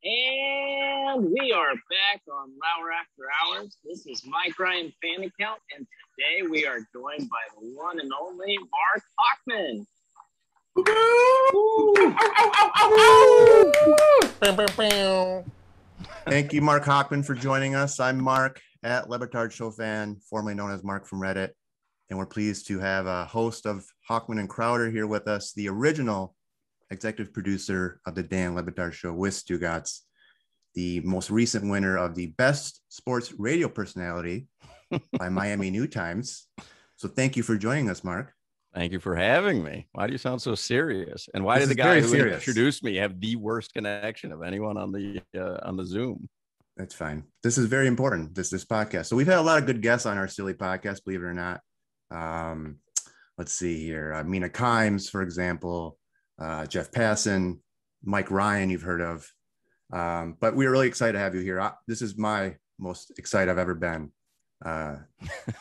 And we are back on Lauer After Hours. This is Mike Ryan Fan Account, and today we are joined by the one and only Marc Hochman. Thank you, Marc Hochman, for joining us. I'm Marc at Le Batard Show fan, formerly known as Marc from Reddit, and we're pleased to have a host of Hochman and Crowder here with us, the original executive producer of the Dan Le Batard Show with Stugatz, the most recent winner of the Best Sports Radio Personality by Miami New Times. So thank you for joining us, Marc. Thank you for having me. Why do you sound so serious? And why did the guy who introduced me have the worst connection of anyone on the Zoom? That's fine. This is very important, this podcast. So we've had a lot of good guests on our silly podcast, believe it or not. Let's see here. Mina Kimes, for example, Jeff Passan, Mike Ryan, you've heard of. But we're really excited to have you here. This is my most excited I've ever been on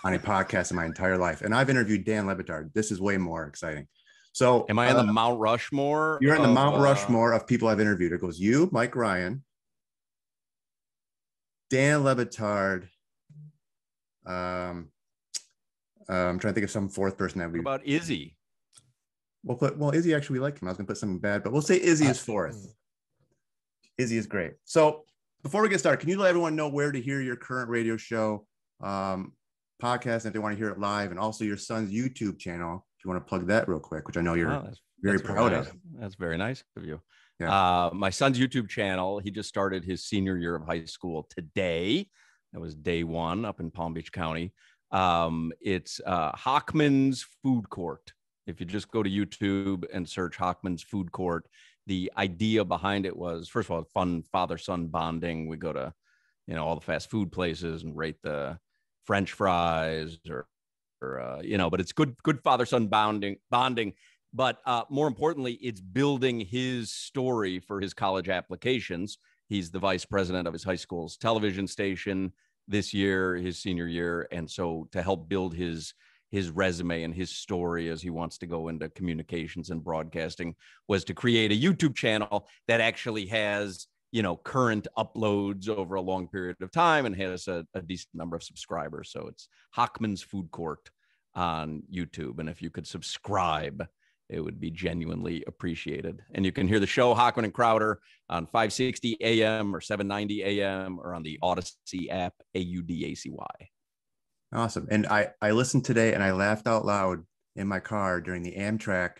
a podcast in my entire life. And I've interviewed Dan Le Batard. This is way more exciting. So am I in the Mount Rushmore? You're in the Mount Rushmore of people I've interviewed. It goes you, Mike Ryan, Dan Le Batard. I'm trying to think of some fourth person that we. What about Izzy? Well, Izzy, actually, we like him. I was going to put something bad, but we'll say Izzy is fourth. Izzy is great. So before we get started, can you let everyone know where to hear your current radio show, podcast, if they want to hear it live, and also your son's YouTube channel, if you want to plug that real quick, which I know you're very proud of. That's very nice of you. Yeah. My son's YouTube channel, he just started his senior year of high school today. That was day one up in Palm Beach County. It's Hochman's Food Court. If you just go to YouTube and search Hochman's Food Court, the idea behind it was, first of all, fun father-son bonding. We go to, all the fast food places and rate the French fries or but it's good father-son bonding. But more importantly, it's building his story for his college applications. He's the vice president of his high school's television station this year, his senior year. And so to help build his resume and his story as he wants to go into communications and broadcasting was to create a YouTube channel that actually has, current uploads over a long period of time and has a decent number of subscribers. So it's Hochman's Food Court on YouTube. And if you could subscribe, it would be genuinely appreciated. And you can hear the show Hochman and Crowder on 560 AM or 790 AM or on the Odyssey app, AUDACY. Awesome. And I listened today and I laughed out loud in my car during the Amtrak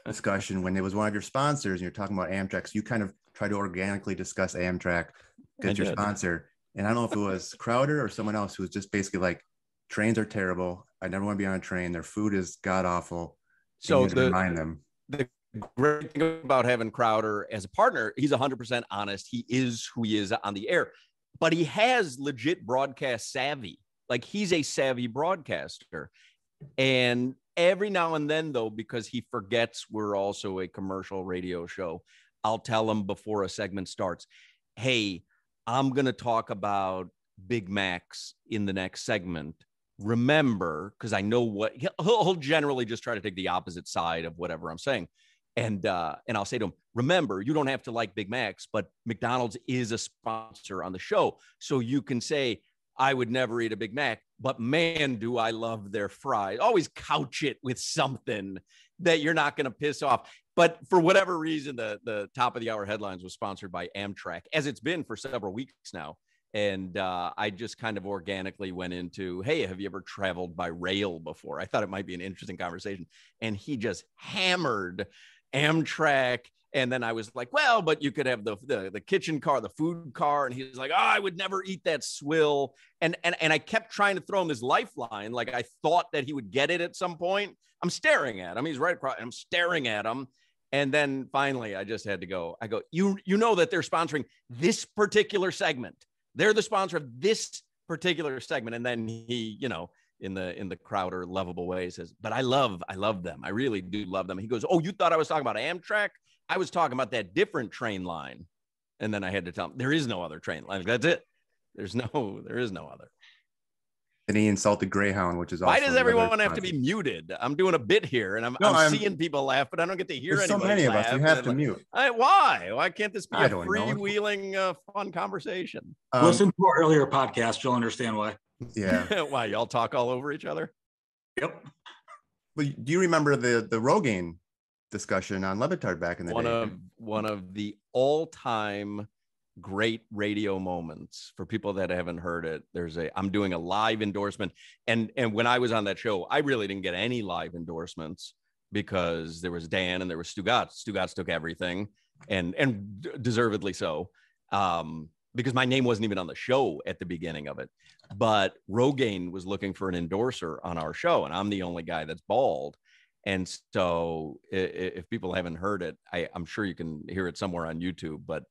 discussion when it was one of your sponsors and you're talking about Amtrak. So you kind of try to organically discuss Amtrak because your sponsor. And I don't know if it was Crowder or someone else who was just basically like, trains are terrible. I never want to be on a train. Their food is god awful. So remind them. The great thing about having Crowder as a partner, he's 100% honest. He is who he is on the air, but he has legit broadcast savvy. Like he's a savvy broadcaster. And every now and then, though, because he forgets we're also a commercial radio show, I'll tell him before a segment starts, hey, I'm going to talk about Big Macs in the next segment. Remember, because I know what he'll generally just try to take the opposite side of whatever I'm saying. And I'll say to him, remember, you don't have to like Big Macs, but McDonald's is a sponsor on the show. So you can say, I would never eat a Big Mac, but man, do I love their fries. Always couch it with something that you're not going to piss off. But for whatever reason, the top of the hour headlines was sponsored by Amtrak, as it's been for several weeks now. And I just kind of organically went into, hey, have you ever traveled by rail before? I thought it might be an interesting conversation. And he just hammered Amtrak. And then I was like, well, but you could have the kitchen car, the food car. And he was like, oh, I would never eat that swill. And I kept trying to throw him this lifeline. Like I thought that he would get it at some point. I'm staring at him. He's right across. I'm staring at him. And then finally, I just had to go. I go, you know that they're sponsoring this particular segment. They're the sponsor of this particular segment. And then he, in the Crowder lovable way says, but I love them. I really do love them. He goes, oh, you thought I was talking about Amtrak? I was talking about that different train line. And then I had to tell him there is no other train line. That's it. There is no other. And he insulted Greyhound, which is also. Why does everyone have to be muted? I'm doing a bit here, and I'm seeing people laugh, but I don't get to hear anybody. So many of laugh, us. You have to mute. Why? Why can't this be a freewheeling, fun conversation? Listen to our earlier podcast. You'll understand why. Yeah. Why y'all talk all over each other? Yep. But do you remember the Rogaine discussion on Le Batard back in the day? One of the all-time great radio moments for people that haven't heard it. I'm doing a live endorsement. And when I was on that show, I really didn't get any live endorsements because there was Dan and there was Stugatz. Stugatz took everything and deservedly so. Because my name wasn't even on the show at the beginning of it. But Rogaine was looking for an endorser on our show, and I'm the only guy that's bald. And so if people haven't heard it, I'm sure you can hear it somewhere on YouTube, but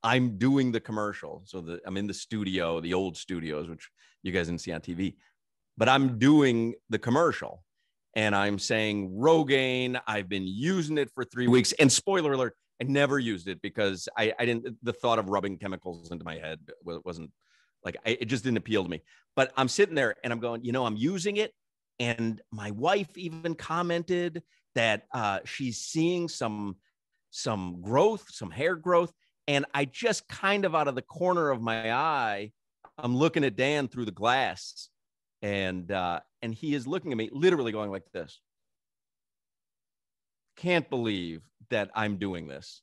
I'm doing the commercial. So I'm in the studio, the old studios, which you guys didn't see on TV, but I'm doing the commercial and I'm saying, Rogaine, I've been using it for 3 weeks. And spoiler alert, I never used it because I didn't, the thought of rubbing chemicals into my head wasn't like, it just didn't appeal to me. But I'm sitting there and I'm going, I'm using it. And my wife even commented that she's seeing some growth, some hair growth. And I just kind of out of the corner of my eye, I'm looking at Dan through the glass and he is looking at me literally going like this. Can't believe that I'm doing this,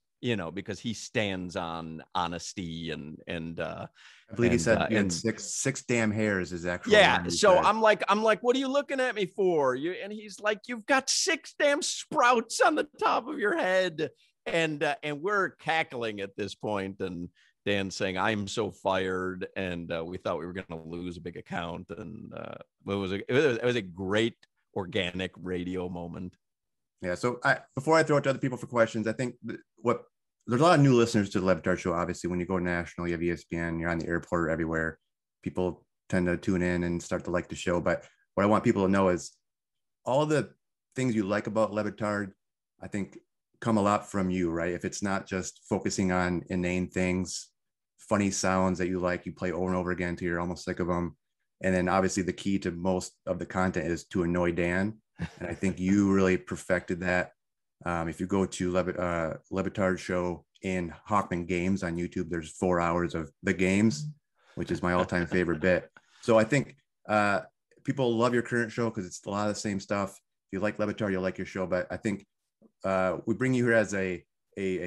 because he stands on honesty and I believe he said you had six damn hairs is actually. Yeah. So I'm like, what are you looking at me for? And he's like, you've got 6 damn sprouts on the top of your head. And we're cackling at this point, and Dan's saying, I'm so fired. And we thought we were going to lose a big account. And it was a great organic radio moment. Yeah. So before I throw it to other people for questions, I think there's a lot of new listeners to the Le Batard Show. Obviously, when you go national, you have ESPN, you're on the airport or everywhere. People tend to tune in and start to like the show. But what I want people to know is all the things you like about Le Batard, I think, come a lot from you, right? If it's not just focusing on inane things, funny sounds that you like, you play over and over again until you're almost sick of them. And then obviously the key to most of the content is to annoy Dan. And I think you really perfected that. If you go to Le Batard Show in Hochman Games on YouTube, there's 4 hours of the games, which is my all-time favorite bit. So I think people love your current show because it's a lot of the same stuff. If you like Le Batard, you'll like your show. But I think we bring you here as a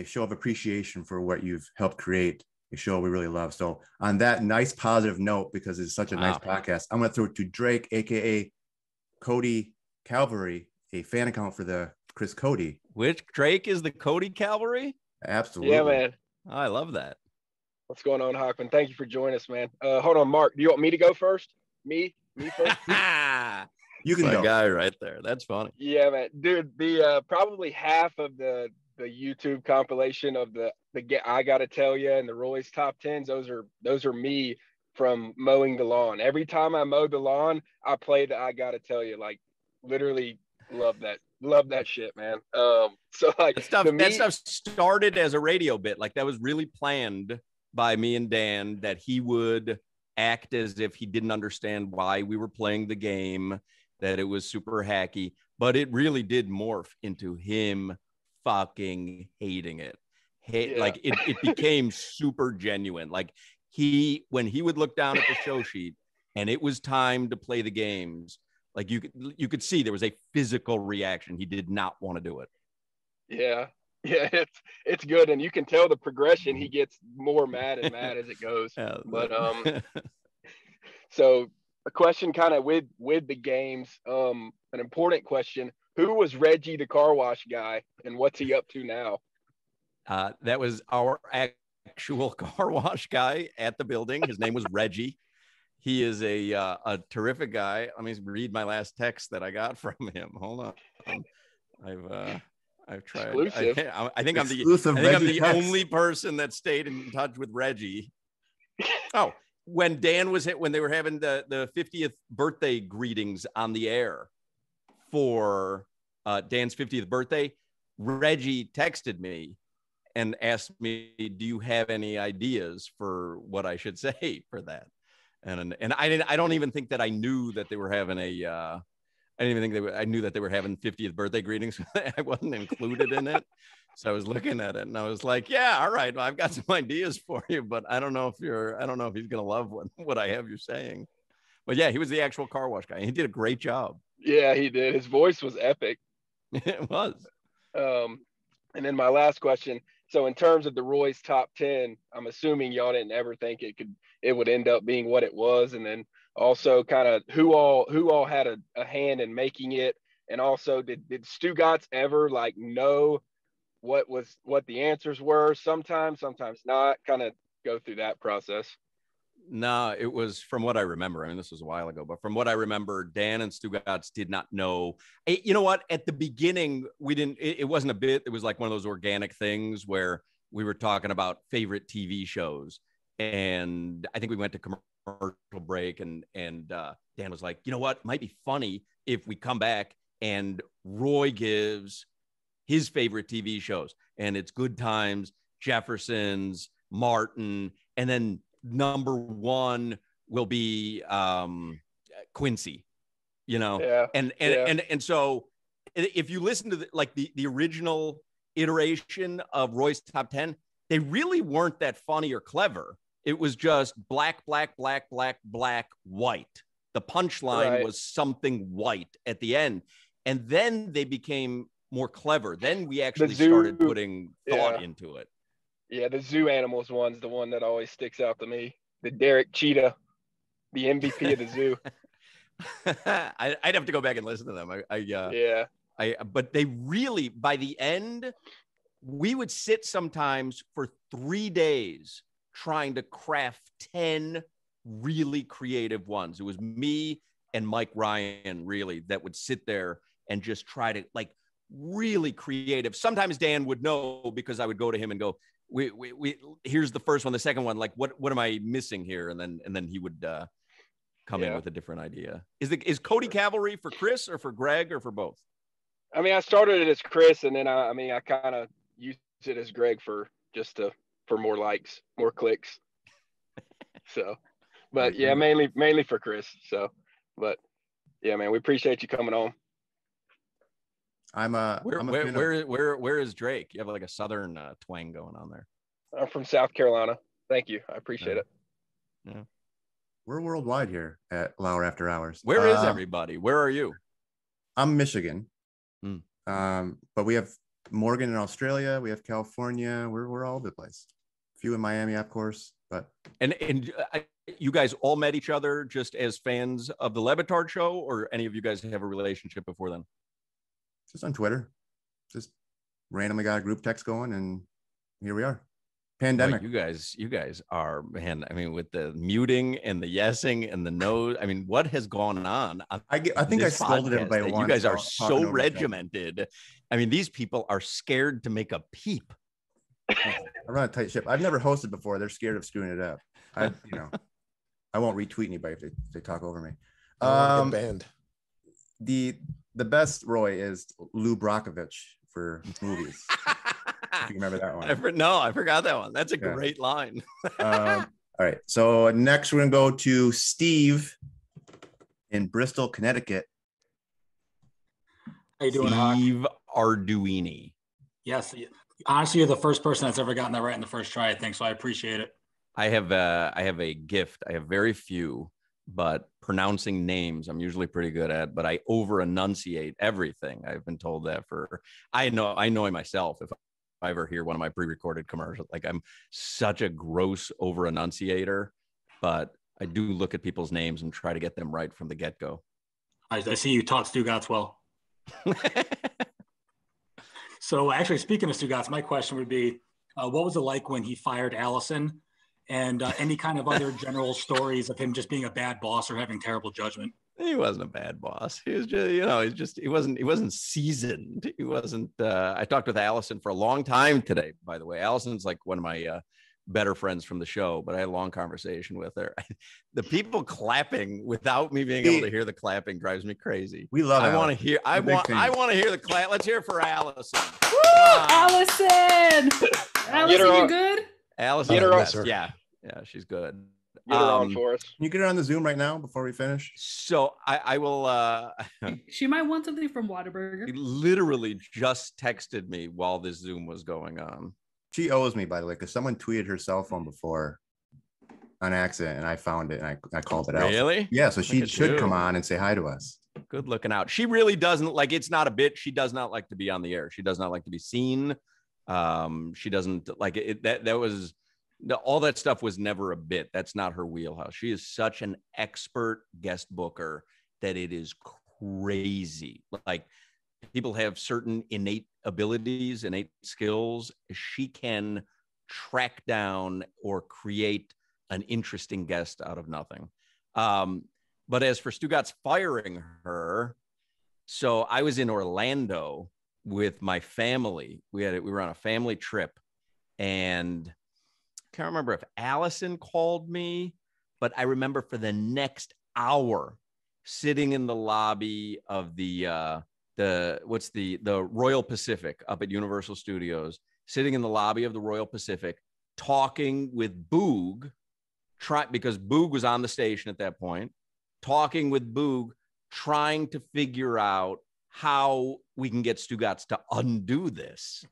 show of appreciation for what you've helped create, a show we really love. So on that nice positive note, because it's such a nice podcast, I'm going to throw it to Drake, aka Cody Calvary, a fan account for the Chris Cody. Which Drake is the Cody Calvary? Absolutely. Yeah, man. Oh, I love that. What's going on, Hochman? Thank you for joining us, man. Hold on, Mark. Do you want me to go first? Me first? You can go. Guy right there. That's funny. Yeah, man. Dude, the probably half of the YouTube compilation of the I Gotta Tell You and the Roy's Top 10s, those are me from mowing the lawn. Every time I mow the lawn, I play the I Gotta Tell You. Like, literally love that shit, man. So like that stuff started as a radio bit. Like, that was really planned by me and Dan, that he would act as if he didn't understand why we were playing the game, that it was super hacky, but it really did morph into him fucking hating it. Like it became super genuine. Like when he would look down at the show sheet and it was time to play the games, like you could see there was a physical reaction. He did not want to do it. Yeah, it's good, and you can tell the progression. He gets more mad and mad as it goes. Yeah, but so a question kind of with the games, an important question: who was Reggie the car wash guy, and what's he up to now? That was our actual car wash guy at the building. His name was Reggie. He is a terrific guy. Let me read my last text that I got from him. Hold on. I've tried. I think I'm the only person that stayed in touch with Reggie. Oh, when they were having the 50th birthday greetings on the air for Dan's 50th birthday, Reggie texted me and asked me, do you have any ideas for what I should say for that? And I don't even think that I knew that they were having I didn't even think I knew that they were having 50th birthday greetings. I wasn't included in it. So I was looking at it and I was like, yeah, all right, well, I've got some ideas for you, but I don't know if he's going to love what I have you saying. But yeah, he was the actual car wash guy. He did a great job. Yeah, he did. His voice was epic. It was. And then my last question. So in terms of the Roy's top 10, I'm assuming y'all didn't ever think it would end up being what it was. And then also kind of who all had a hand in making it. And also did Stugatz ever like know what the answers were? Sometimes not. Kind of go through that process. No, it was from what I remember. I mean, this was a while ago, but from what I remember, Dan and Stugatz did not know. You know what? At the beginning, we didn't. It wasn't a bit. It was like one of those organic things where we were talking about favorite TV shows, and I think we went to commercial break, and Dan was like, you know what? It might be funny if we come back and Roy gives his favorite TV shows, and it's Good Times, Jeffersons, Martin, and then number one will be Quincy, you know. Yeah. And so if you listen to the original iteration of Roy's top 10, they really weren't that funny or clever. It was just black, black, black, black, black, white. The punchline was something white at the end. And then they became more clever. Then we actually started putting thought into it. Yeah, the zoo animals one's the one that always sticks out to me. The Derek Cheetah, the MVP of the zoo. I'd have to go back and listen to them. But they really, by the end, we would sit sometimes for 3 days trying to craft 10 really creative ones. It was me and Mike Ryan really that would sit there and just try to like really creative. Sometimes Dan would know because I would go to him and go, we here's the first one, the second one, like what am I missing here? And then he would come in with a different idea. Is Cody Cavalry for Chris or for Greg or for both? I mean, I started it as Chris, and then I kind of used it as Greg for more likes, more clicks. So, but yeah, mainly for Chris. So, but yeah, man, we appreciate you coming on. Where is Drake? You have like a southern twang going on there. I'm from South Carolina. Thank you. I appreciate it. Yeah. We're worldwide here at Lauer After Hours. Where is everybody? Where are you? I'm Michigan. But we have Morgan in Australia. We have California. We're all over the place. A few in Miami, of course. But you guys all met each other just as fans of the Le Batard Show, or any of you guys have a relationship before then? Just on Twitter. Just randomly got a group text going, and here we are. Pandemic. Well, you guys are, man. I mean, with the muting and the yesing and the no. I mean, what has gone on? I think I scolded everybody once. You guys are so regimented. I mean, these people are scared to make a peep. I run a tight ship. I've never hosted before. They're scared of screwing it up. I won't retweet anybody if they talk over me. Banned. The best Roy is Lou Brockovich for movies. If you remember that one. I forgot that one. That's a great line. All right. So next we're going to go to Steve in Bristol, Connecticut. How you doing, Steve Arduini. Yes. Honestly, you're the first person that's ever gotten that right in the first try, I think. So I appreciate it. I have a gift. I have very few, but pronouncing names I'm usually pretty good at, but I over enunciate everything. I've been told that I know myself. If I ever hear one of my pre-recorded commercials, like I'm such a gross over enunciator, but I do look at people's names and try to get them right from the get-go. I see you taught Stugatz well. So actually, speaking of Stugatz, my question would be, what was it like when he fired Allison? And any kind of other general stories of him just being a bad boss or having terrible judgment? He wasn't a bad boss. He was just, he wasn't seasoned. He wasn't, I talked with Allison for a long time today, by the way. Allison's like one of my better friends from the show, but I had a long conversation with her. The people clapping without me being able to hear the clapping drives me crazy. We love it. I want to hear the clap. Let's hear it for Allison. Woo! Allison! Allison, you good? Allison, yeah, she's good. Get her on for us. Can you get her on the Zoom right now before we finish? So I will. She might want something from Whataburger. He literally just texted me while this Zoom was going on. She owes me, by the way, because someone tweeted her cell phone before on accident, and I found it and I called it out. Really? Yeah, so she should come on and say hi to us. Good looking out. She really doesn't like, it's not a bit. She does not like to be on the air. She does not like to be seen. She doesn't like it. That was all that stuff was never a bit. That's not her wheelhouse. She is such an expert guest booker that it is crazy. Like, people have certain innate abilities, innate skills. She can track down or create an interesting guest out of nothing. But as for Stugatz firing her, so I was in Orlando with my family. We were on a family trip, and I can't remember if Allison called me, but I remember for the next hour sitting in the lobby of the Royal Pacific up at Universal Studios, sitting in the lobby of the Royal Pacific, talking with Boog, because Boog was on the station at that point, talking with Boog, trying to figure out how we can get Stugatz to undo this.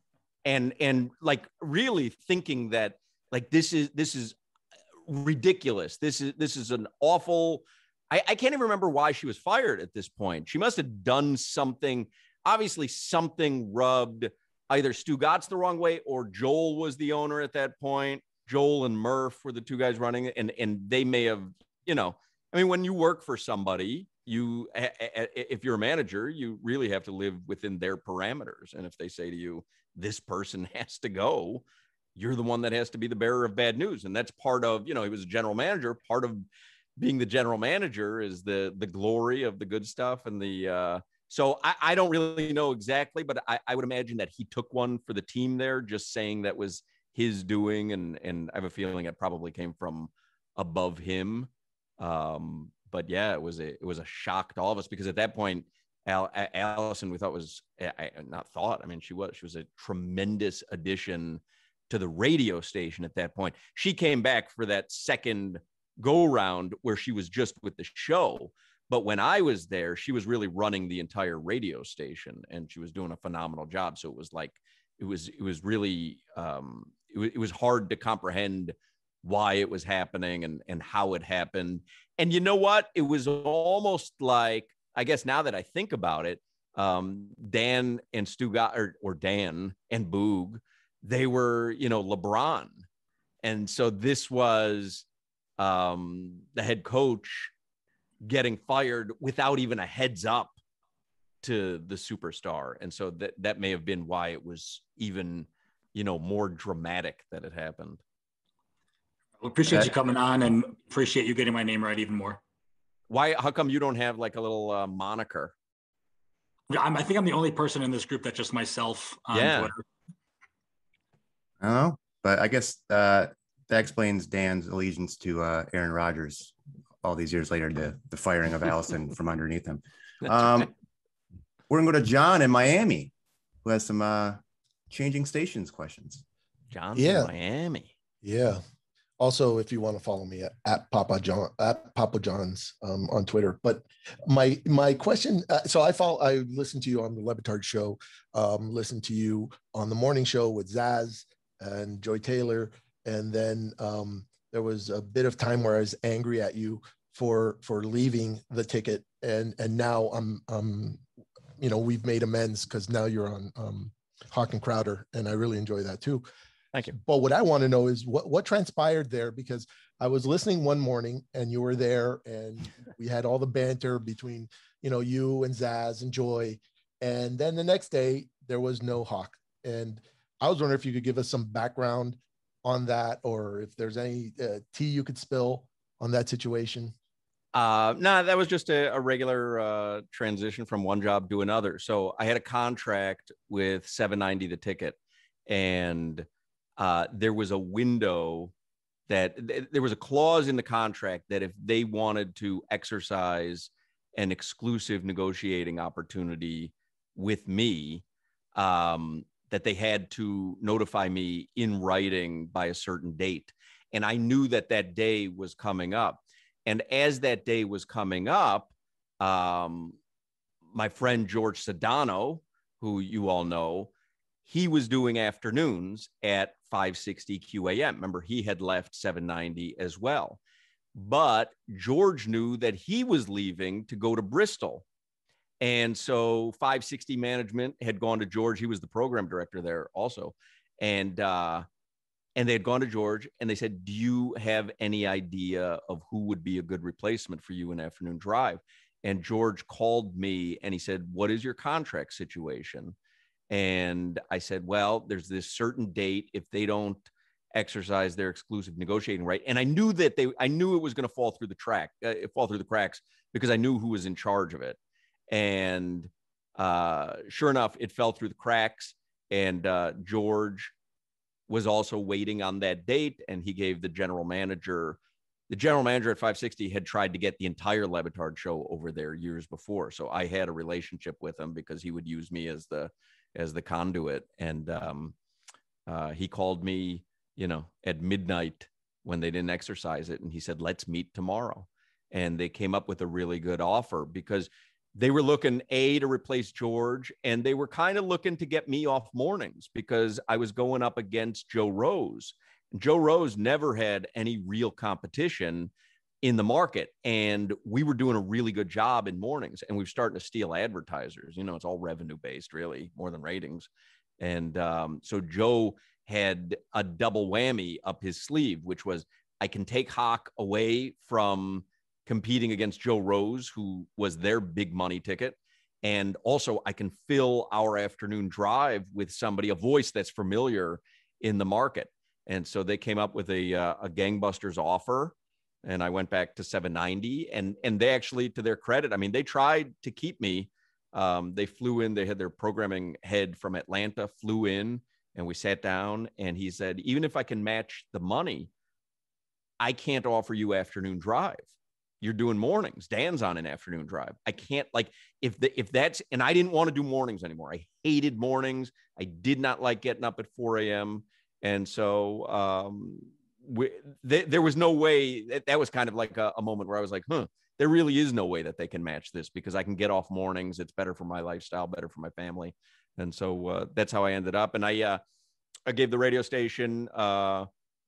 And like really thinking that like this is ridiculous. This is an awful. I can't even remember why she was fired at this point. She must have done something. Obviously, something rubbed either Stugatz the wrong way, or Joel was the owner at that point. Joel and Murph were the two guys running it, and they may have, I mean, when you work for somebody, if you're a manager, you really have to live within their parameters. And if they say to you, this person has to go, you're the one that has to be the bearer of bad news. And that's part of, he was a general manager. Part of being the general manager is the glory of the good stuff. And so I don't really know exactly, but I would imagine that he took one for the team there, just saying that was his doing. And I have a feeling it probably came from above him. But yeah, it was a shock to all of us, because at that point, Allison, we thought was not thought. I mean, she was a tremendous addition to the radio station at that point. She came back for that second go round where she was just with the show. But when I was there, she was really running the entire radio station, and she was doing a phenomenal job. So it was like, it was really, it was hard to comprehend why it was happening and how it happened. And you know what? It was almost like, I guess now that I think about it, Dan and Stugatz, or Dan and Boog, they were, LeBron. And so this was the head coach getting fired without even a heads up to the superstar. And so that may have been why it was even, more dramatic that it happened. I appreciate you coming on, and appreciate you getting my name right even more. Why? How come you don't have like a little moniker? I think I'm the only person in this group that's just myself on Twitter. I don't know, but I guess that explains Dan's allegiance to Aaron Rodgers all these years later, the firing of Allison from underneath him. We're going to go to John in Miami, who has some changing stations questions. John in Miami. Yeah. Also, if you want to follow me at Papa John's on Twitter. But my question, so I listened to you on the Le Batard Show, listened to you on the morning show with Zaz and Joy Taylor, and then there was a bit of time where I was angry at you for leaving the ticket, and now I'm we've made amends because now you're on Hoch and Crowder, and I really enjoy that too. Thank you. But what I want to know is what transpired there, because I was listening one morning and you were there, and we had all the banter between, you and Zaz and Joy. And then the next day there was no Hoch. And I was wondering if you could give us some background on that, or if there's any tea you could spill on that situation. No, that was just a regular transition from one job to another. So I had a contract with $7.90 the ticket, and there was a window that there was a clause in the contract that if they wanted to exercise an exclusive negotiating opportunity with me, that they had to notify me in writing by a certain date. And I knew that that day was coming up. And as that day was coming up, my friend George Sedano, who you all know, he was doing afternoons at 560 QAM. Remember, he had left 790 as well. But George knew that he was leaving to go to Bristol. And so 560 management had gone to George. He was the program director there also. And they had gone to George and they said, do you have any idea of who would be a good replacement for you in afternoon drive? And George called me and he said, what is your contract situation? And I said, well, there's this certain date. If they don't exercise their exclusive negotiating right. And I knew that I knew it was going to fall through the cracks because I knew who was in charge of it. And sure enough, it fell through the cracks. And George was also waiting on that date. And he gave the general manager at 560 had tried to get the entire Le Batard Show over there years before. So I had a relationship with him because he would use me as the conduit. And he called me, at midnight when they didn't exercise it. And he said, let's meet tomorrow. And they came up with a really good offer because they were looking to replace George, and they were kind of looking to get me off mornings because I was going up against Joe Rose. And Joe Rose never had any real competition in the market. And we were doing a really good job in mornings, and we were starting to steal advertisers. It's all revenue based, really, more than ratings. And so Joe had a double whammy up his sleeve, which was I can take Hoch away from competing against Joe Rose, who was their big money ticket. And also I can fill our afternoon drive with somebody, a voice that's familiar in the market. And so they came up with a gangbusters offer. And I went back to 790 and they actually, to their credit, they tried to keep me. They flew in, they had their programming head from Atlanta, flew in, and we sat down and he said, even if I can match the money, I can't offer you afternoon drive. You're doing mornings. Dan's on an afternoon drive. I can't, if that's, and I didn't want to do mornings anymore. I hated mornings. I did not like getting up at 4 a.m. And so there was no way. That was kind of like a moment where I was like, there really is no way that they can match this because I can get off mornings. It's better for my lifestyle, better for my family. And so that's how I ended up. And I gave the radio station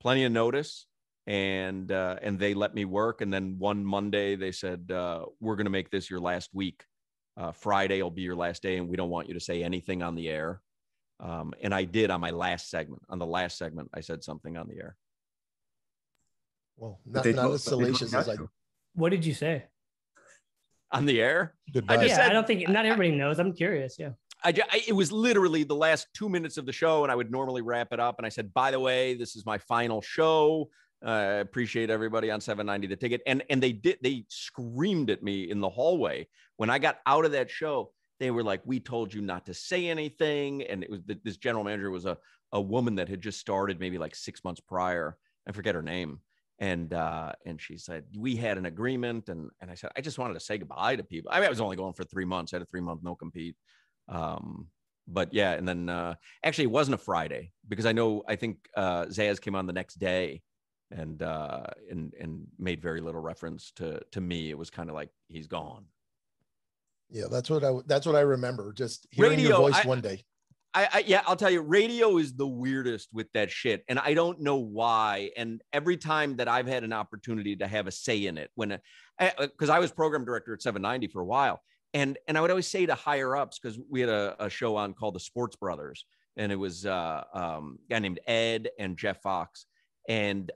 plenty of notice. And they let me work. And then one Monday they said, we're going to make this your last week. Friday will be your last day. And we don't want you to say anything on the air. And I did on my last segment. On the last segment, I said something on the air. Well, not as salacious as I. What did you say? On the air? Goodbye. I don't think, not everybody knows. I'm curious. Yeah. It was literally the last 2 minutes of the show. And I would normally wrap it up. And I said, by the way, this is my final show. I appreciate everybody on 790 the ticket. And they screamed at me in the hallway. When I got out of that show, they were like, we told you not to say anything. And it was this general manager was a woman that had just started maybe like 6 months prior. I forget her name. And she said, we had an agreement. And I said, I just wanted to say goodbye to people. I was only going for 3 months. I had a 3-month no compete. But yeah. And then actually it wasn't a Friday because I think Zaz came on the next day. And made very little reference to me. It was kind of like he's gone. Yeah, that's what I remember. Just hearing your voice one day. I'll tell you, radio is the weirdest with that shit, and I don't know why. And every time that I've had an opportunity to have a say in it, because I was program director at 790 for a while, and I would always say to higher ups because we had a show on called the Sports Brothers, and it was a guy named Ed and Jeff Fox. And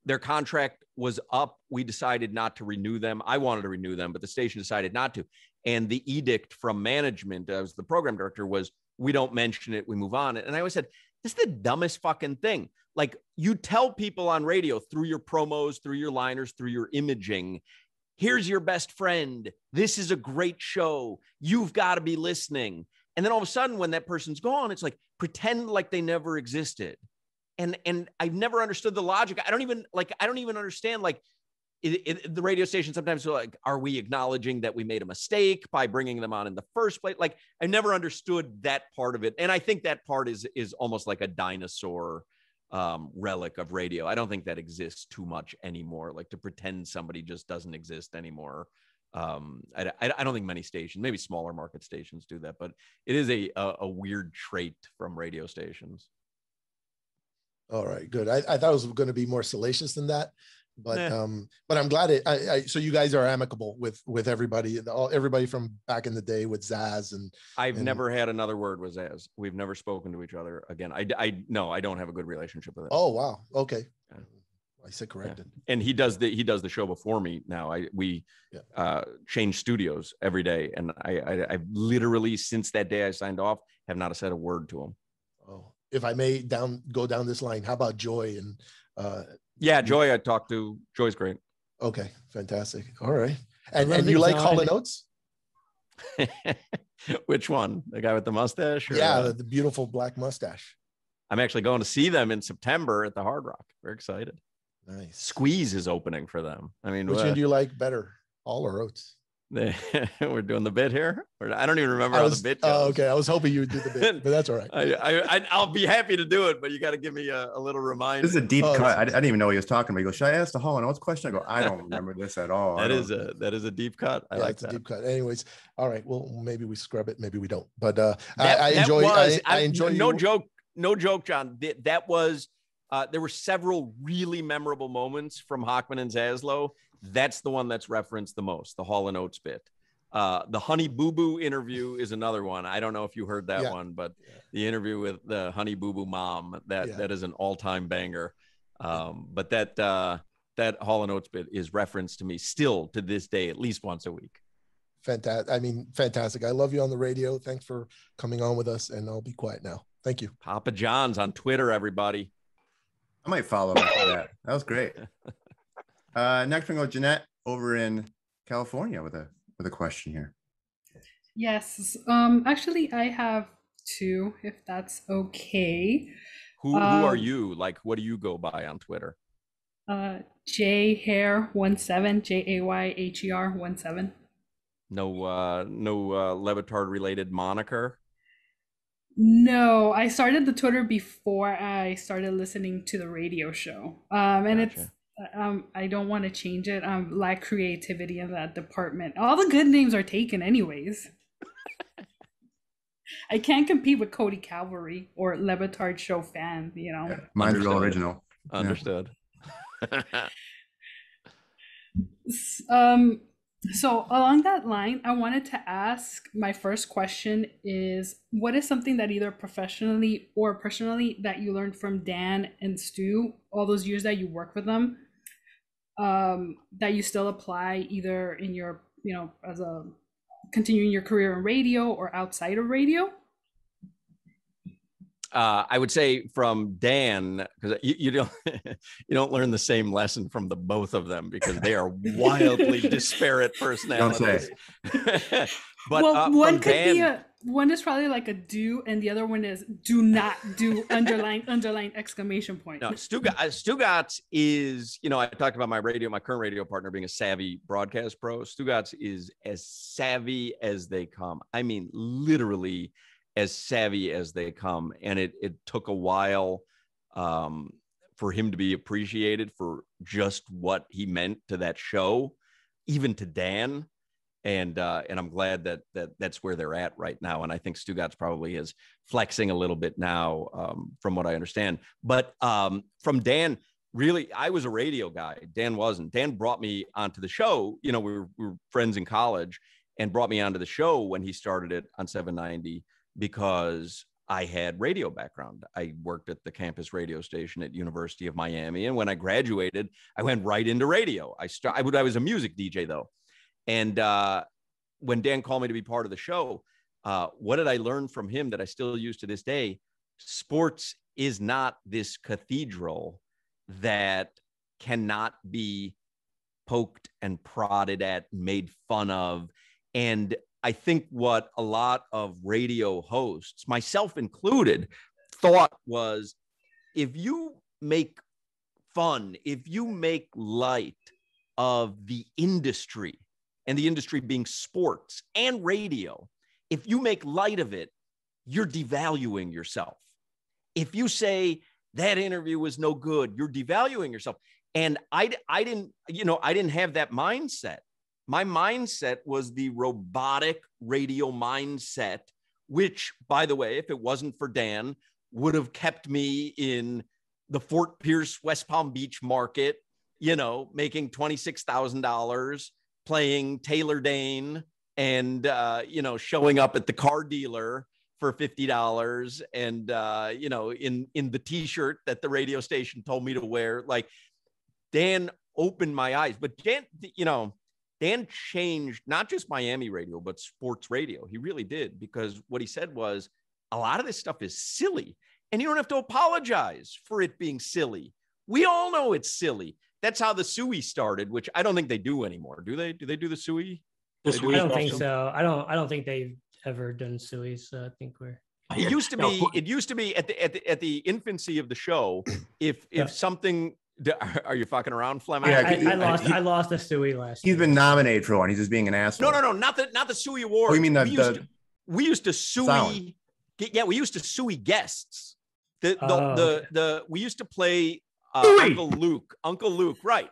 their contract was up. We decided not to renew them. I wanted to renew them, but the station decided not to. And the edict from management, as the program director, was we don't mention it, we move on. And I always said, this is the dumbest fucking thing. Like, you tell people on radio through your promos, through your liners, through your imaging, here's your best friend. This is a great show. You've got to be listening. And then all of a sudden, when that person's gone, it's like, pretend like they never existed. And I've never understood the logic. I don't even understand, the radio station sometimes are like, are we acknowledging that we made a mistake by bringing them on in the first place? Like, I never understood that part of it. And I think that part is almost like a dinosaur relic of radio. I don't think that exists too much anymore. Like to pretend somebody just doesn't exist anymore. I don't think many stations, maybe smaller market stations, do that, but it is a weird trait from radio stations. All right, good. I thought it was going to be more salacious than that, but I'm glad so you guys are amicable with everybody, everybody from back in the day with Zaz and I've never had another word with Zaz. We've never spoken to each other again. No, I don't have a good relationship with him. Oh wow, okay. Yeah. I said corrected. Yeah. And he does the show before me now. We change studios every day, and I've literally since that day I signed off have not said a word to him. Oh, if I may go down this line, how about Joy and Joy I talked to. Joy's great. Okay, fantastic. All right. And you like Hall & Oates? Which one? The guy with the mustache? Or, the beautiful black mustache. I'm actually going to see them in September at the Hard Rock. Very excited. Nice. Squeeze is opening for them. I mean, which one do you like better, Hall or Oates? We're doing the bit here. I don't even remember how the bit goes. Oh, okay. I was hoping you would do the bit, but that's all right. I'll be happy to do it, but you got to give me a little reminder. This is a deep cut. I didn't even know what he was talking about. He goes, "Should I ask the Hall & Oates question?" I go, "I don't remember this at all." That is a deep cut. I like it's that. A deep cut. Anyways, all right. Well, maybe we scrub it, maybe we don't. But I enjoy. No joke, John. That was. There were several really memorable moments from Hochman and Zaslow. That's the one that's referenced the most, the Hall & Oates bit. The Honey Boo Boo interview is another one. I don't know if you heard that one, but the interview with the Honey Boo Boo mom, that is an all-time banger. But that Hall & Oates bit is referenced to me still to this day, at least once a week. Fantastic. I love you on the radio. Thanks for coming on with us, and I'll be quiet now. Thank you. Papa John's on Twitter, everybody. I might follow up with that. That was great. Next, we go Jeanette over in California with a question here. Yes. Actually, I have two, if that's okay. Who are you? Like, what do you go by on Twitter? Jayher17, JAYHER17. No Le Batard related moniker. No, I started the Twitter before I started listening to the radio show. And Gotcha. It's I don't want to change it. Lack creativity in that department. All the good names are taken anyways. I can't compete with Cody Calvary or Le Batard Show fan, you know. Yeah, mine's real original. Understood. So along that line, I wanted to ask, my first question is, what is something that either professionally or personally that you learned from Dan and Stu, all those years that you worked with them, that you still apply either in your, as a continuing your career in radio or outside of radio? I would say from Dan, because you don't learn the same lesson from the both of them because they are wildly disparate personalities. Don't say. But one could Dan, one is probably like a do, and the other one is do not do underline exclamation point. No, Stugatz is, I talked about my current radio partner being a savvy broadcast pro. Stugatz is as savvy as they come. I mean, literally as savvy as they come. And it took a while for him to be appreciated for just what he meant to that show, even to Dan. And I'm glad that that's where they're at right now. And I think Stugatz probably is flexing a little bit now, from what I understand. But from Dan, really, I was a radio guy. Dan wasn't. Dan brought me onto the show. We were friends in college, and brought me onto the show when he started it on 790. Because I had radio background. I worked at the campus radio station at University of Miami. And when I graduated, I went right into radio. I was a music DJ though. And when Dan called me to be part of the show, what did I learn from him that I still use to this day? Sports is not this cathedral that cannot be poked and prodded at, made fun of. And I think what a lot of radio hosts, myself included, thought was, if you make fun, if you make light of the industry, and the industry being sports and radio, if you make light of it, you're devaluing yourself. If you say that interview was no good. You're devaluing yourself. And I didn't have that mindset. My mindset was the robotic radio mindset, which, by the way, if it wasn't for Dan, would have kept me in the Fort Pierce, West Palm Beach market, making $26,000, playing Taylor Dane and, showing up at the car dealer for $50 and, in the t-shirt that the radio station told me to wear. Like, Dan opened my eyes, but Dan changed not just Miami radio, but sports radio. He really did, because what he said was, a lot of this stuff is silly and you don't have to apologize for it being silly. We all know it's silly. That's how the Suey started, which I don't think they do anymore. Do they? Do they do the Suey? I don't think so. I don't think they've ever done Suey. So I think it used to be at the infancy of the show. If something, are you fucking around, Fleming? Yeah, I lost a Suey last year. He's been nominated for one. He's just being an asshole. No, not the Suey Award. Oh, you mean we used to Suey? Sound. Yeah, we used to Suey guests. We used to play Uncle Luke, right?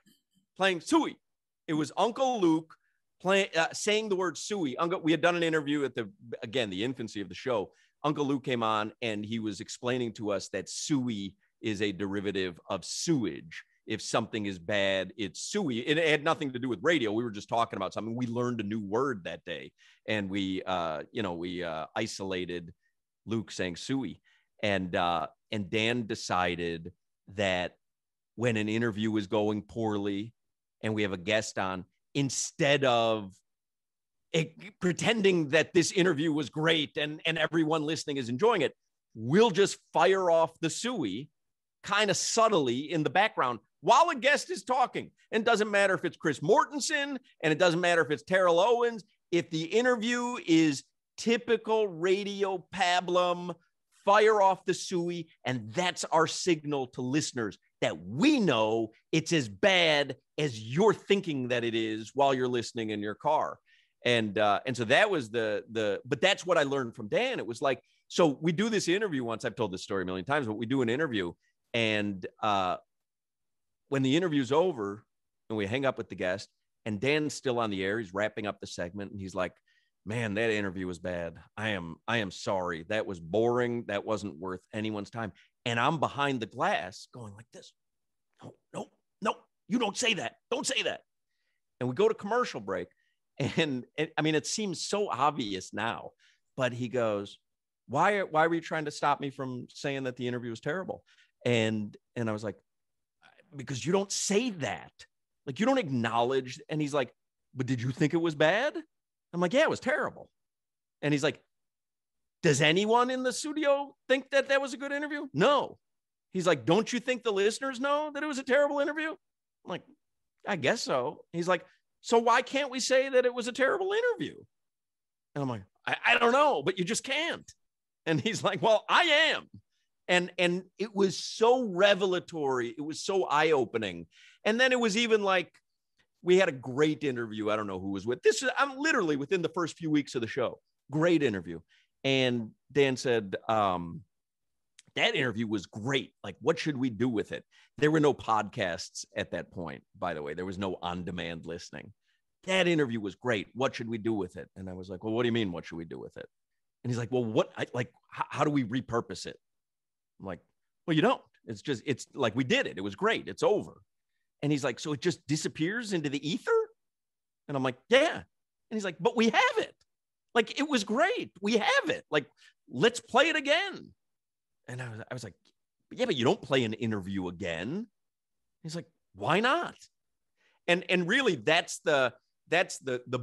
Playing Suey. It was Uncle Luke saying the word Suey. We had done an interview at the infancy of the show. Uncle Luke came on and he was explaining to us that Suey is a derivative of sewage. If something is bad, it's Suey. It had nothing to do with radio. We were just talking about something. We learned a new word that day, and we isolated Luke saying Suey, and Dan decided that when an interview is going poorly and we have a guest on, instead of pretending that this interview was great and everyone listening is enjoying it, we'll just fire off the Suey kind of subtly in the background while a guest is talking. And it doesn't matter if it's Chris Mortensen, and it doesn't matter if it's Terrell Owens. If the interview is typical radio pablum, fire off the Suey, and that's our signal to listeners that we know it's as bad as you're thinking that it is while you're listening in your car. And so that was but that's what I learned from Dan. It was like, so we do this interview once. I've told this story a million times, but we do an interview, and when the interview's over and we hang up with the guest and Dan's still on the air, he's wrapping up the segment, and he's like, man, that interview was bad. I am sorry. That was boring. That wasn't worth anyone's time. And I'm behind the glass going like this. No, you don't say that. Don't say that. And we go to commercial break. And I mean, it seems so obvious now, but he goes, why were you trying to stop me from saying that the interview was terrible? And I was like, because you don't say that. Like, you don't acknowledge. And he's like, but did you think it was bad? I'm like, yeah, it was terrible. And he's like, does anyone in the studio think that that was a good interview? No. He's like, don't you think the listeners know that it was a terrible interview? I'm like, I guess so. He's like, so why can't we say that it was a terrible interview? And I'm like, I don't know, but you just can't. And he's like, well, I am. And it was so revelatory. It was so eye-opening. And then it was even like, we had a great interview. I don't know who was with this. I'm literally within the first few weeks of the show. Great interview. And Dan said, that interview was great. Like, what should we do with it? There were no podcasts at that point, by the way. There was no on-demand listening. That interview was great. What should we do with it? And I was like, well, what do you mean? What should we do with it? And he's like, well, how do we repurpose it? I'm like, well, you don't. It's like, we did it. It was great. It's over. And he's like, so it just disappears into the ether? And I'm like, yeah. And he's like, but we have it. Like, it was great. We have it. Like, let's play it again. And I was like, yeah, but you don't play an interview again. He's like, why not? And really, that's the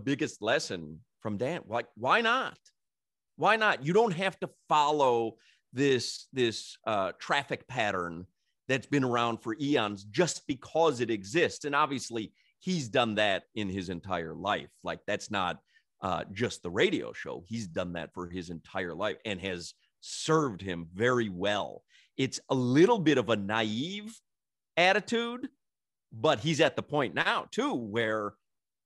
biggest lesson from Dan. Like, why not? Why not? You don't have to follow this traffic pattern that's been around for eons just because it exists. And obviously, he's done that in his entire life. Like, that's not just the radio show. He's done that for his entire life and has served him very well. It's a little bit of a naive attitude, but he's at the point now, too, where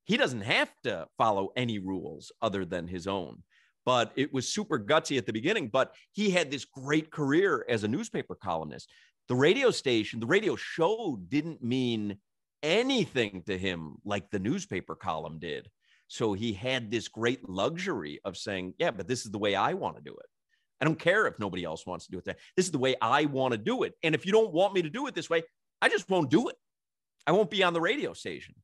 he doesn't have to follow any rules other than his own. But it was super gutsy at the beginning, but he had this great career as a newspaper columnist. The radio station, the radio show didn't mean anything to him like the newspaper column did. So he had this great luxury of saying, yeah, but this is the way I want to do it. I don't care if nobody else wants to do it. This is the way I want to do it. And if you don't want me to do it this way, I just won't do it. I won't be on the radio station.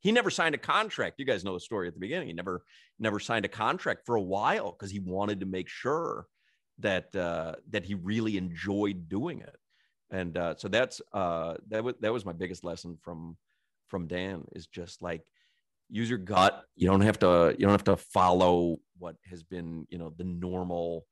He never signed a contract. You guys know the story at the beginning. He never signed a contract for a while because he wanted to make sure that that he really enjoyed doing it. And so that was my biggest lesson from Dan, is just like, use your gut. You don't have to follow what has been, the normal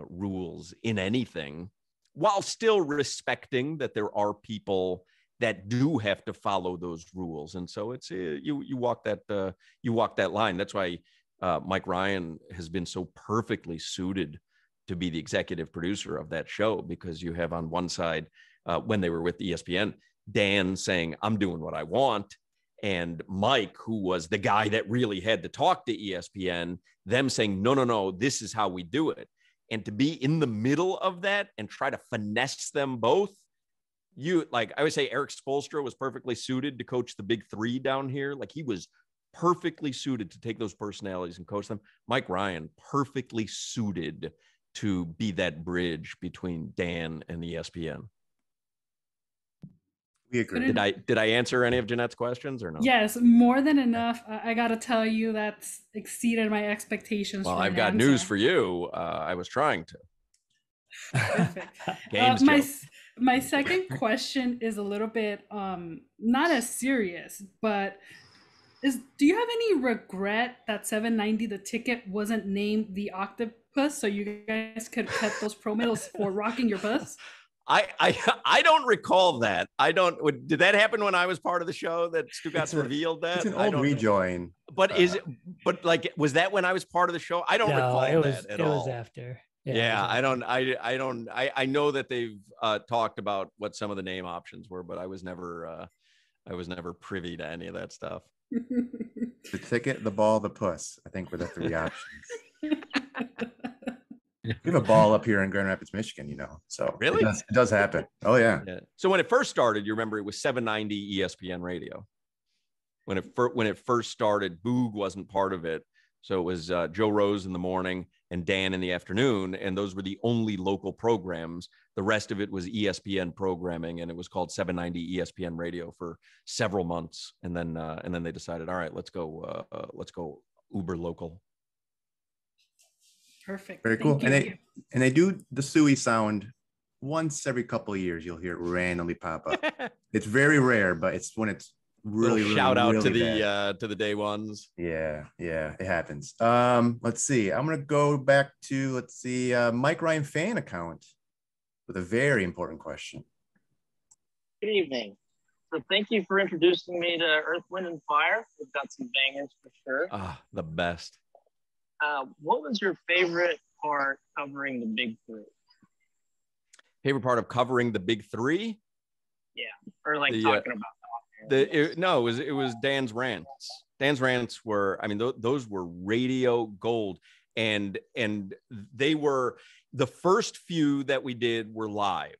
rules in anything, while still respecting that there are people that do have to follow those rules. And so it's you walk that line. That's why Mike Ryan has been so perfectly suited to be the executive producer of that show, because you have on one side, when they were with ESPN, Dan saying, I'm doing what I want, and Mike, who was the guy that really had to talk to ESPN, them saying, no, this is how we do it. And to be in the middle of that and try to finesse them both, I would say Eric Spoelstra was perfectly suited to coach the big three down here. Like, he was perfectly suited to take those personalities and coach them. Mike Ryan, perfectly suited to be that bridge between Dan and ESPN. We agree. Did I answer any of Jeanette's questions or no? Yes, more than enough. I got to tell you, that's exceeded my expectations. Well, I've got news for you. I was trying to. Perfect. My second question is a little bit not as serious, but do you have any regret that 790 the ticket wasn't named the Octopus, so you guys could cut those pro medals for rocking your bus? I don't recall that. Did that happen when I was part of the show that Stugatz revealed that? It's an old rejoin. But was that when I was part of the show? I don't recall that at all. It was after. Yeah, I know that they've talked about what some of the name options were, but I was never privy to any of that stuff. The ticket, the ball, the puss, I think were the three options. We have a ball up here in Grand Rapids, Michigan, so really it does happen. Oh yeah. So when it first started, you remember it was 790 ESPN radio. When it first started, Boog wasn't part of it. So it was Joe Rose in the morning and Dan in the afternoon. And those were the only local programs. The rest of it was ESPN programming, and it was called 790 ESPN radio for several months. And then they decided, all right, let's go uber local. Perfect. Very cool. And they do the Suey sound once every couple of years. You'll hear it randomly pop up. It's very rare, but it's when it's really shout out really to the day ones. Yeah, it happens. Let's see. I'm gonna go back to Mike Ryan fan account with a very important question. Good evening. So thank you for introducing me to Earth, Wind, and Fire. We've got some bangers for sure. The best. What was your favorite part covering the big three? Favorite part of covering the big three? Yeah, or talking about that. It was Dan's rants. Dan's rants were, those were radio gold, and they were the first few that we did were live,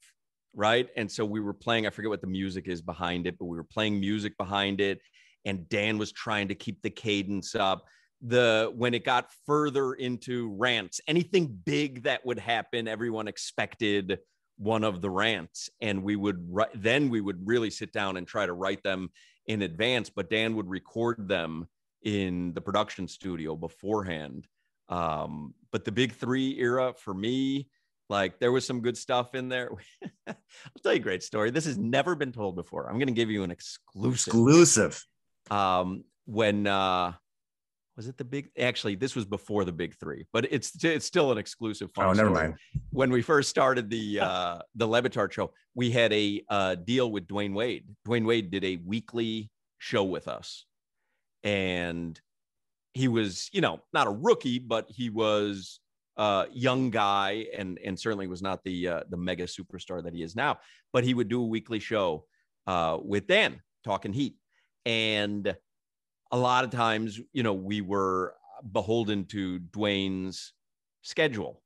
right? And so we were playing. I forget what the music is behind it, but we were playing music behind it, and Dan was trying to keep the cadence up. When it got further into rants, anything big that would happen, everyone expected one of the rants, and we would really sit down and try to write them in advance, but Dan would record them in the production studio beforehand. But the big three era for me, there was some good stuff in there. I'll tell you a great story. This has never been told before. I'm going to give you an exclusive. When was it the big? Actually, this was before the big three, but it's still an exclusive. Oh, never mind. When we first started the Le Batard Show, we had a deal with Dwayne Wade. Dwayne Wade did a weekly show with us, and he was, not a rookie, but he was a young guy, and certainly was not the mega superstar that he is now. But he would do a weekly show with Dan, talking Heat, and a lot of times, we were beholden to Dwayne's schedule.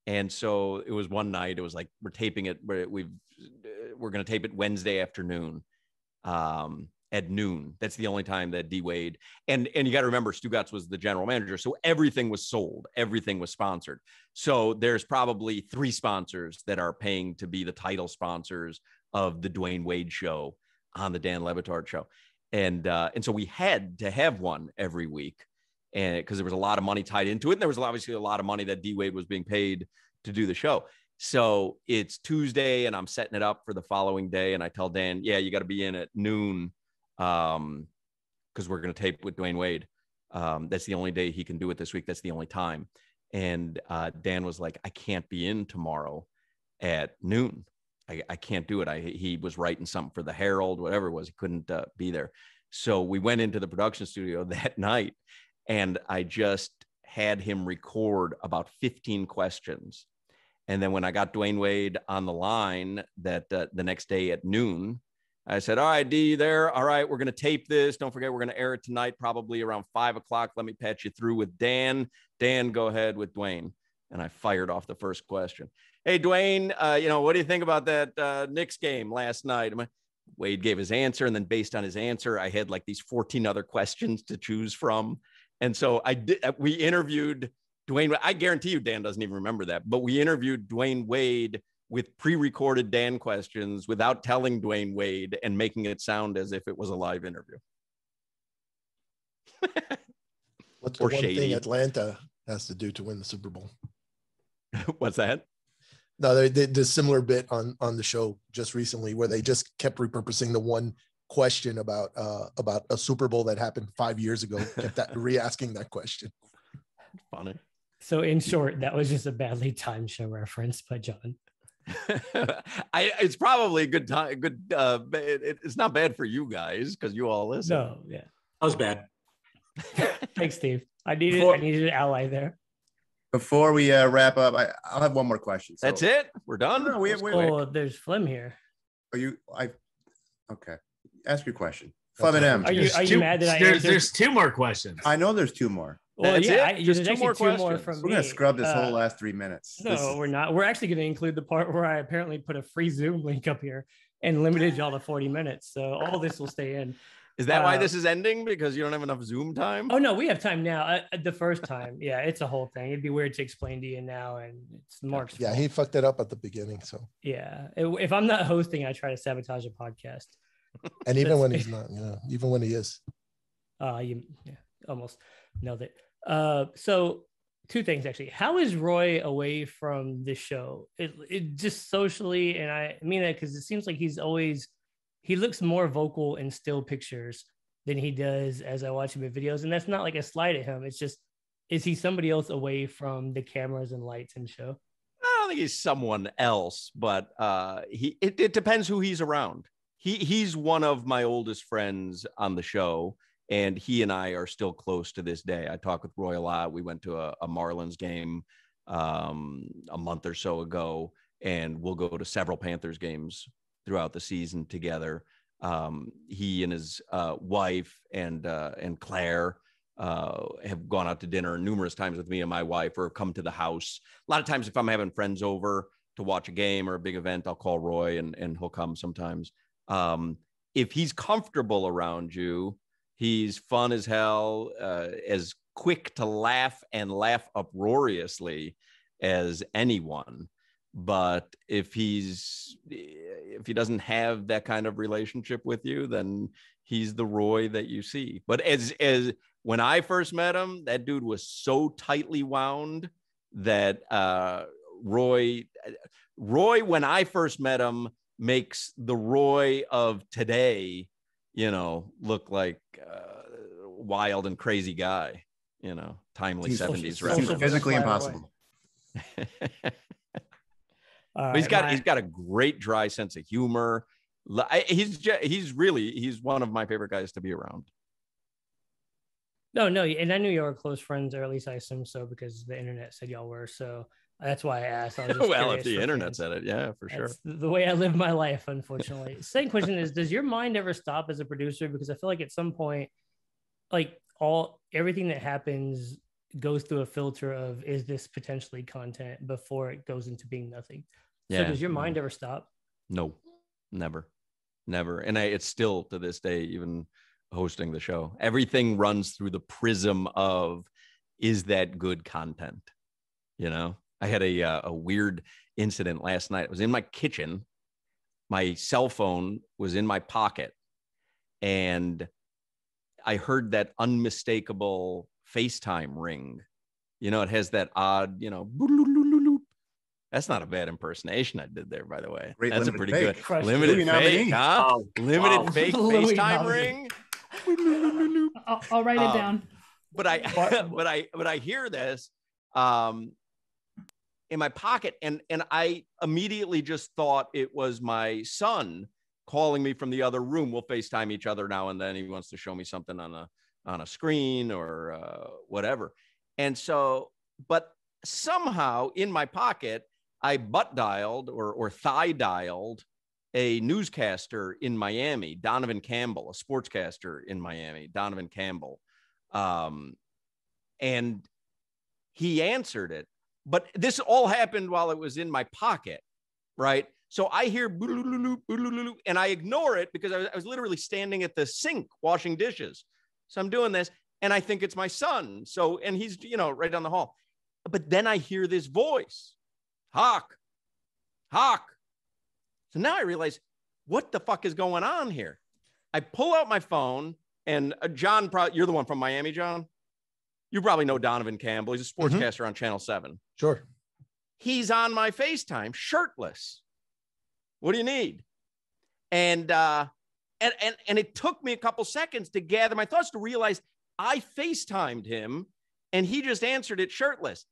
And so it was one night, it was like, we're taping it, we've we're going to tape it Wednesday afternoon. At noon. That's the only time that D Wade and you got to remember Stugatz was the general manager, so everything was sold, everything was sponsored. So there's probably 3 sponsors that are paying to be the title sponsors of the Dwayne Wade show on the Dan Le Batard show, and so we had to have one every week, and because there was a lot of money tied into it, and there was obviously a lot of money that D Wade was being paid to do the show. So it's Tuesday, and I'm setting it up for the following day, and I tell Dan, yeah, you got to be in at noon. Because we're going to tape with Dwayne Wade. That's the only day he can do it this week. That's the only time. And Dan was like, I can't be in tomorrow at noon. I can't do it. He was writing something for the Herald, whatever it was. He couldn't be there. So we went into the production studio that night, and I just had him record about 15 questions. And then when I got Dwayne Wade on the line that the next day at noon, I said, all right, D, there. All right, we're going to tape this. Don't forget, we're going to air it tonight, probably around 5 o'clock. Let me patch you through with Dan. Dan, go ahead with Dwayne. And I fired off the first question. Hey, Dwayne, what do you think about that Knicks game last night? Wade gave his answer. And then based on his answer, I had like these 14 other questions to choose from. And so we interviewed Dwayne. I guarantee you Dan doesn't even remember that. But we interviewed Dwayne Wade with pre-recorded Dan questions without telling Dwayne Wade and making it sound as if it was a live interview. What's the one thing Atlanta has to do to win the Super Bowl? What's that? No, they did a similar bit on the show just recently where they just kept repurposing the one question about a Super Bowl that happened 5 years ago, kept re-asking that question. Funny. So in short, that was just a badly timed show reference by John. It's probably a good time. It's not bad for you guys because you all listen. No, yeah, That was bad. thanks, Steve. I needed an ally there. Before we wrap up, I'll have one more question. So, That's it. We're done. No, wait. There's phlegm here. Okay. Ask your question. Phlegm and M. Are you mad that I answered? There's 2 more questions. I know there's 2 more. Well, That's yeah, it? there's Just 2 actually more 2 more questions. from We're me. gonna scrub this whole last 3 minutes. No, we're not. We're actually going to include the part where I apparently put a free Zoom link up here and limited y'all to 40 minutes. So all this will stay in. Is that why this is ending? Because you don't have enough Zoom time? Oh, no, we have time now. The first time. Yeah, it's a whole thing. It'd be weird to explain to you now. And it's Mark's fault. He fucked it up at the beginning. So yeah, if I'm not hosting, I try to sabotage a podcast. And even when he's not, even when he is. Almost nailed it. So 2 things actually. How is Roy away from the show? It just socially, and I mean that because it seems like he looks more vocal in still pictures than he does as I watch him in videos. And that's not like a slight at him. It's just, is he somebody else away from the cameras and lights and show? I don't think he's someone else, but it depends who he's around. He's one of my oldest friends on the show, and he and I are still close to this day. I talk with Roy a lot. We went to a Marlins game a month or so ago, and we'll go to several Panthers games throughout the season together. He and his wife and Claire have gone out to dinner numerous times with me and my wife, or come to the house. A lot of times if I'm having friends over to watch a game or a big event, I'll call Roy and he'll come sometimes. If he's comfortable around you, he's fun as hell, as quick to laugh and laugh uproariously as anyone. But if he doesn't have that kind of relationship with you, then he's the Roy that you see. But as when I first met him, that dude was so tightly wound that Roy, when I first met him, makes the Roy of today, look like a wild and crazy guy, timely 70s reference. Physically impossible. But he's got a great dry sense of humor. He's one of my favorite guys to be around. No, and I knew you were close friends, or at least I assume so, because the internet said y'all were. So that's why I asked. Well, if the internet said it, yeah, for sure. That's the way I live my life, unfortunately. Second question is, does your mind ever stop as a producer? Because I feel like at some point, like everything that happens goes through a filter of, is this potentially content, before it goes into being nothing. So does your mind ever stop? No, never. And it's still to this day, even hosting the show, everything runs through the prism of, is that good content? You know, I had a weird incident last night. I was in my kitchen. My cell phone was in my pocket, and I heard that unmistakable FaceTime ring. You know, it has that odd, you know, that's not a bad impersonation I did there, by the way. Great. That's a pretty fake. good limited fake, huh? Oh, Limited wow. fake Louis FaceTime nominated. ring. I'll write it down. But I hear this in my pocket, and I immediately just thought it was my son calling me from the other room. We'll FaceTime each other now and then. He wants to show me something on a screen or whatever. And so, but somehow in my pocket, I butt dialed or thigh dialed a newscaster in Miami, Donovan Campbell, a sportscaster in Miami, Donovan Campbell. And he answered it, but this all happened while it was in my pocket, right? So I hear and I ignore it because I was literally standing at the sink washing dishes. So I'm doing this and I think it's my son. So, and he's, you know, right down the hall. But then I hear this voice, Hoch. So now I realize, what the fuck is going on here? I pull out my phone, and John, you're the one from Miami, John? You probably know Donovan Campbell. He's a sportscaster on Channel 7. Sure. He's on my FaceTime, shirtless. What do you need? And it took me a couple seconds to gather my thoughts to realize I FaceTimed him, and he just answered it shirtless.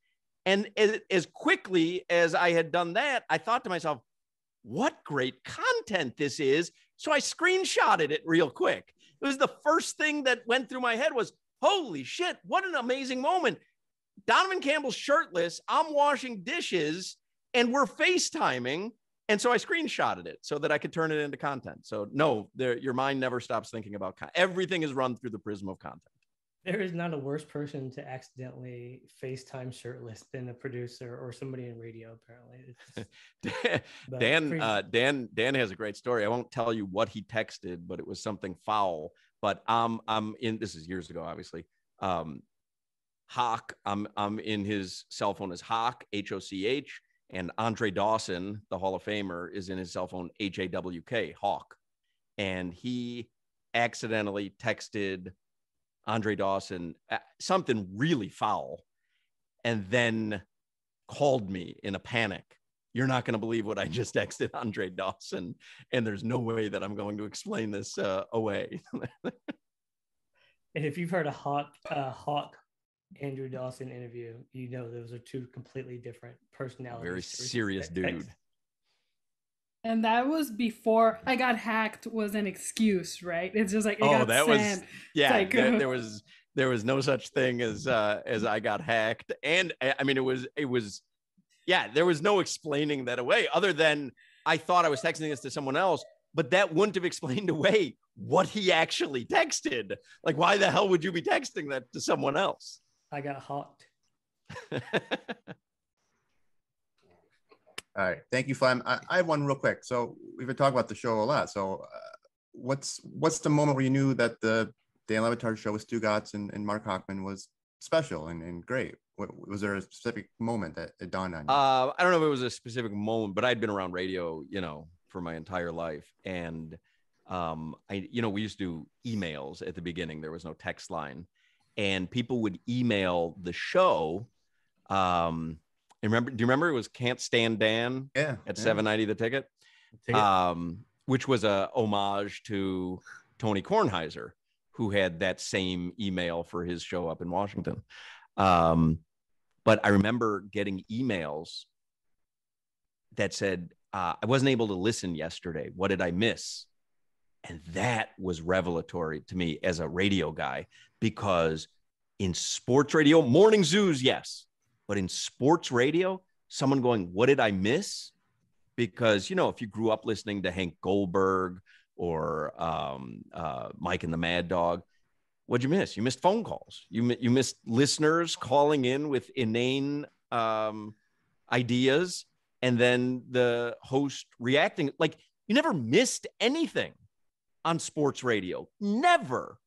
And as quickly as I had done that, I thought to myself, what great content this is. So I screenshotted it real quick. It was the first thing that went through my head was, holy shit, what an amazing moment. Donovan Campbell's shirtless, I'm washing dishes, and we're FaceTiming. And so I screenshotted it so that I could turn it into content. So no, your mind never stops thinking about content. Everything is run through the prism of content. There is not a worse person to accidentally FaceTime shirtless than a producer or somebody in radio, apparently. Dan has a great story. I won't tell you what he texted, but it was something foul. But I'm in, this is years ago, obviously. Hoch, I'm in his cell phone as Hoch, H-O-C-H, and Andre Dawson, the Hall of Famer, is in his cell phone, H-A-W-K, Hawk. And he accidentally texted Andre Dawson something really foul, and then called me in a panic. You're not going to believe what I just texted Andre Dawson, and there's no way that I'm going to explain this away. And if you've heard a Hawk Andrew Dawson interview, you know those are two completely different personalities. Very serious dude. And that was before I got hacked was an excuse, right? It's just like, there was no such thing as I got hacked. And I mean, there was no explaining that away other than I thought I was texting this to someone else, but that wouldn't have explained away what he actually texted. Like, why the hell would you be texting that to someone else? I got hawked. All right. Thank you, Flem. I have one real quick. So we've been talking about the show a lot. So what's the moment where you knew that the Dan Le Batard Show with Stu Gatz and Marc Hochman was special and great? Was there a specific moment that it dawned on you? I don't know if it was a specific moment, but I'd been around radio, for my entire life. And, we used to do emails at the beginning. There was no text line. And people would email the show. Do you remember it was Can't Stand Dan at $7.90 the ticket? Which was a homage to Tony Kornheiser, who had that same email for his show up in Washington. But I remember getting emails that said, I wasn't able to listen yesterday. What did I miss? And that was revelatory to me as a radio guy, because in sports radio, morning zoos, yes. But in sports radio, someone going, what did I miss? Because, if you grew up listening to Hank Goldberg or Mike and the Mad Dog, what'd you miss? You missed phone calls. You missed listeners calling in with inane ideas, and then the host reacting. Like, You never missed anything on sports radio. Never.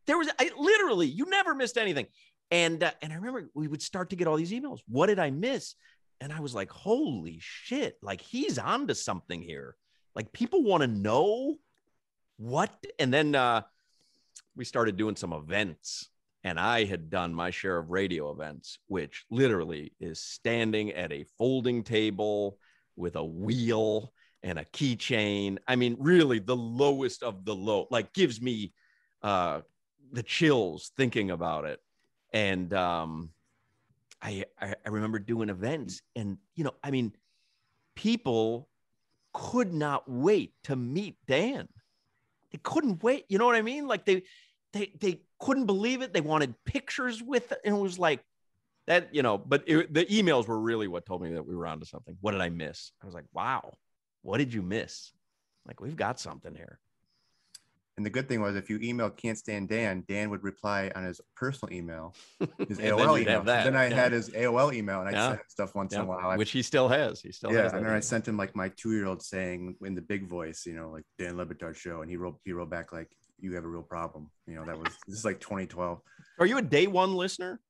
Literally, you never missed anything. And I remember we would start to get all these emails. What did I miss? And I was like, holy shit, like he's onto something here. Like people want to know what. And then we started doing some events, and I had done my share of radio events, which literally is standing at a folding table with a wheel and a keychain. I mean, really the lowest of the low, like gives me the chills thinking about it. And I remember doing events, and, you know, I mean, people could not wait to meet Dan. They couldn't wait. You know what I mean? Like they couldn't believe it. They wanted pictures with it. And it was like that, you know, but the emails were really what told me that we were onto something. What did I miss? I was like, wow, what did you miss? Like, we've got something here. And the good thing was, if you emailed "Can't Stand Dan," Dan would reply on his personal email, his And AOL then email. Then I had his AOL email, and I'd Yeah. send him stuff once in a while. Which he still has. He still has. And then I sent him like my 2-year-old saying in the big voice, you know, like Dan Le Batard Show, and he wrote back like, "You have a real problem." You know, this is like 2012. Are you a day one listener?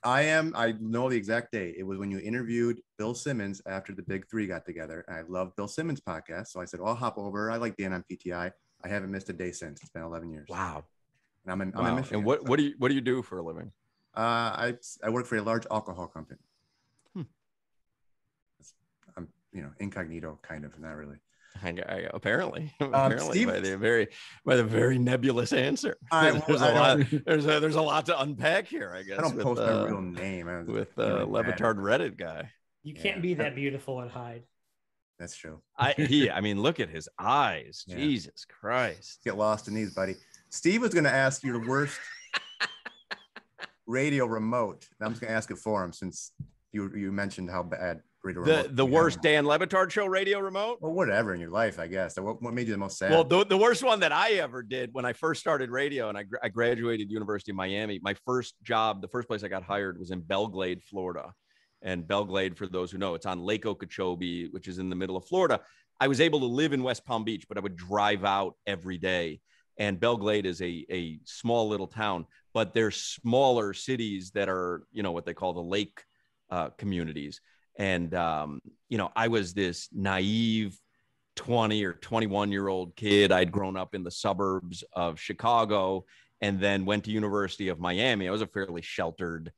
I am. I know the exact date. It was when you interviewed Bill Simmons after the Big Three got together. And I love Bill Simmons' podcast, so I said, "Well, I'll hop over. I like Dan on PTI." I haven't missed a day since. It's been 11 years. Wow. And I'm in Wow. Michigan. And what do you do for a living? I work for a large alcohol company. I'm, you know, incognito, kind of, not really. Apparently, Steve, by the very nebulous answer. There's a lot to unpack here, I guess. I don't post my real name with Le Batard Reddit guy. You can't be that beautiful and hide. That's true. I mean, look at his eyes. Yeah. Jesus Christ. Get lost in these, buddy. Steve was going to ask your worst radio remote. And I'm just going to ask it for him, since you mentioned how bad radio remote. The worst Dan Le Batard Show radio remote? Well, whatever in your life, I guess. What made you the most sad? Well, the worst one that I ever did when I first started radio, and I graduated University of Miami. My first job, the first place I got hired, was in Belglade, Florida. And Belglade, for those who know, it's on Lake Okeechobee, which is in the middle of Florida. I was able to live in West Palm Beach, but I would drive out every day. And Belglade is a small little town, but there's smaller cities that are, you know, what they call the lake communities. And, you know, I was this naive 20 or 21-year-old kid. I'd grown up in the suburbs of Chicago and then went to University of Miami. I was a fairly sheltered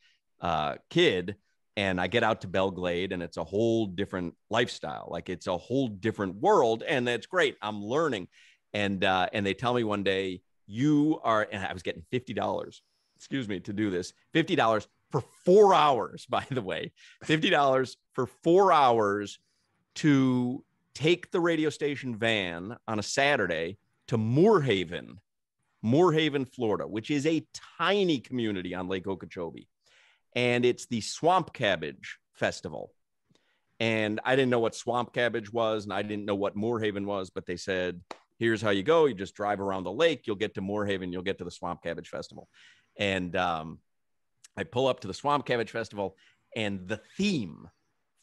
kid. And I get out to Belglade, and it's a whole different lifestyle. Like, it's a whole different world, and that's great. I'm learning. And they tell me one day, you are, and I was getting $50, to do this. $50 for 4 hours, by the way. $50 for 4 hours to take the radio station van on a Saturday to Moorhaven, Florida, which is a tiny community on Lake Okeechobee. And it's the Swamp Cabbage Festival. And I didn't know what swamp cabbage was, and I didn't know what Moorhaven was, but they said, here's how you go. You just drive around the lake. You'll get to Moorhaven. You'll get to the Swamp Cabbage Festival. And I pull up to the Swamp Cabbage Festival, and the theme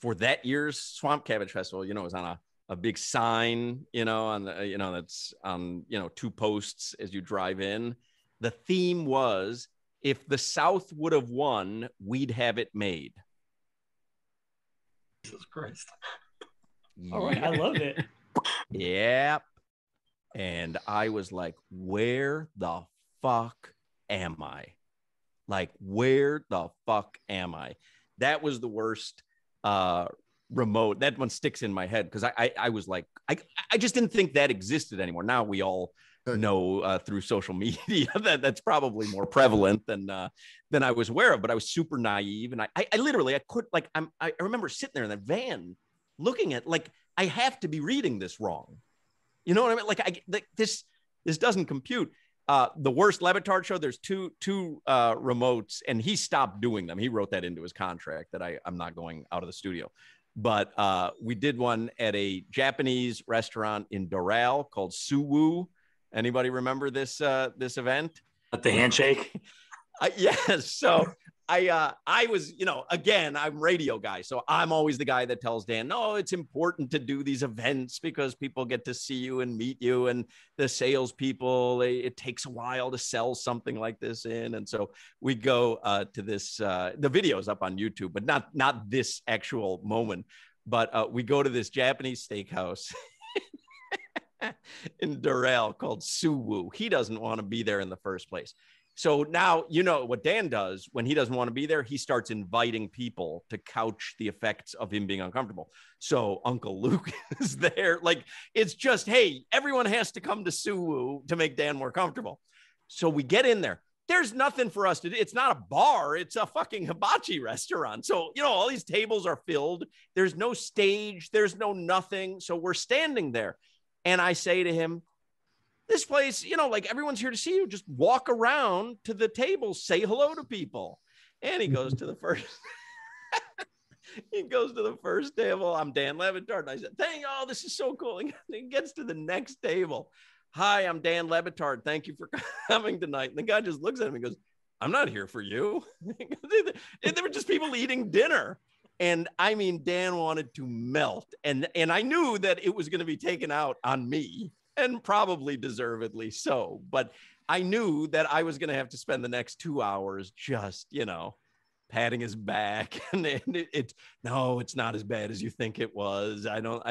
for that year's Swamp Cabbage Festival, you know, is on a big sign, you know, on the, you know, that's on, you know, 2 posts as you drive in. The theme was, if the South would have won, we'd have it made. Jesus Christ. All right, I love it. Yep. And I was like, where the fuck am I? Like, where the fuck am I? That was the worst remote. That one sticks in my head, because I was like, I just didn't think that existed anymore. Now we all know through social media that's probably more prevalent than I was aware of, but I was super naive. And I literally, I remember sitting there in that van looking at, like, I have to be reading this wrong. You know what I mean? Like, this doesn't compute. The worst Le Batard Show, there's two remotes, and he stopped doing them. He wrote that into his contract that I'm not going out of the studio. But we did one at a Japanese restaurant in Doral called Suwu. Anybody remember this event? At the handshake? Yes. So I was, again, I'm radio guy. So I'm always the guy that tells Dan, no, it's important to do these events because people get to see you and meet you, and the salespeople, it takes a while to sell something like this in. And so we go to this, the video's up on YouTube, but not this actual moment, but we go to this Japanese steakhouse in Doral called Suwu. He doesn't want to be there in the first place. So now, what Dan does when he doesn't want to be there, he starts inviting people to couch the effects of him being uncomfortable. So Uncle Luke is there. Like, it's just, hey, everyone has to come to Suwu to make Dan more comfortable. So we get in there. There's nothing for us to do. It's not a bar. It's a fucking hibachi restaurant. So, all these tables are filled. There's no stage. There's no nothing. So we're standing there. And I say to him, this place, like, everyone's here to see you. Just walk around to the table, say hello to people. And he goes to the first, table. I'm Dan Le Batard. And I said, this is so cool. And he gets to the next table. Hi, I'm Dan Le Batard. Thank you for coming tonight. And the guy just looks at him and goes, I'm not here for you. There were just people eating dinner. And I mean, Dan wanted to melt. And I knew that it was going to be taken out on me. And probably deservedly so. But I knew that I was going to have to spend the next 2 hours just, patting his back. And no, it's not as bad as you think it was. I don't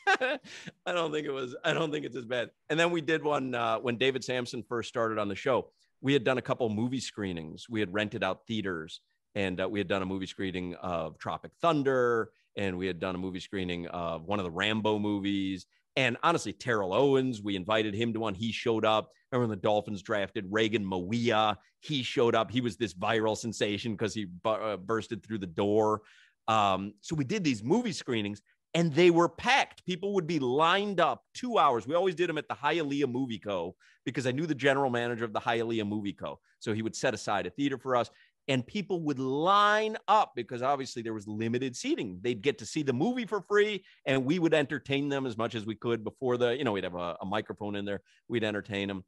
think it was. I don't think it's as bad. And then we did one when David Sampson first started on the show. We had done a couple movie screenings. We had rented out theaters, and we had done a movie screening of Tropic Thunder, and we had done a movie screening of one of the Rambo movies. And honestly, Terrell Owens, we invited him to one. He showed up. Remember when the Dolphins drafted Reagan Mawia? He showed up. He was this viral sensation because he bursted through the door. So we did these movie screenings, and they were packed. People would be lined up 2 hours. We always did them at the Hialeah Movie Co. because I knew the general manager of the Hialeah Movie Co. So he would set aside a theater for us. And people would line up because obviously there was limited seating. They'd get to see the movie for free, and we would entertain them as much as we could before we'd have a microphone in there. We'd entertain them.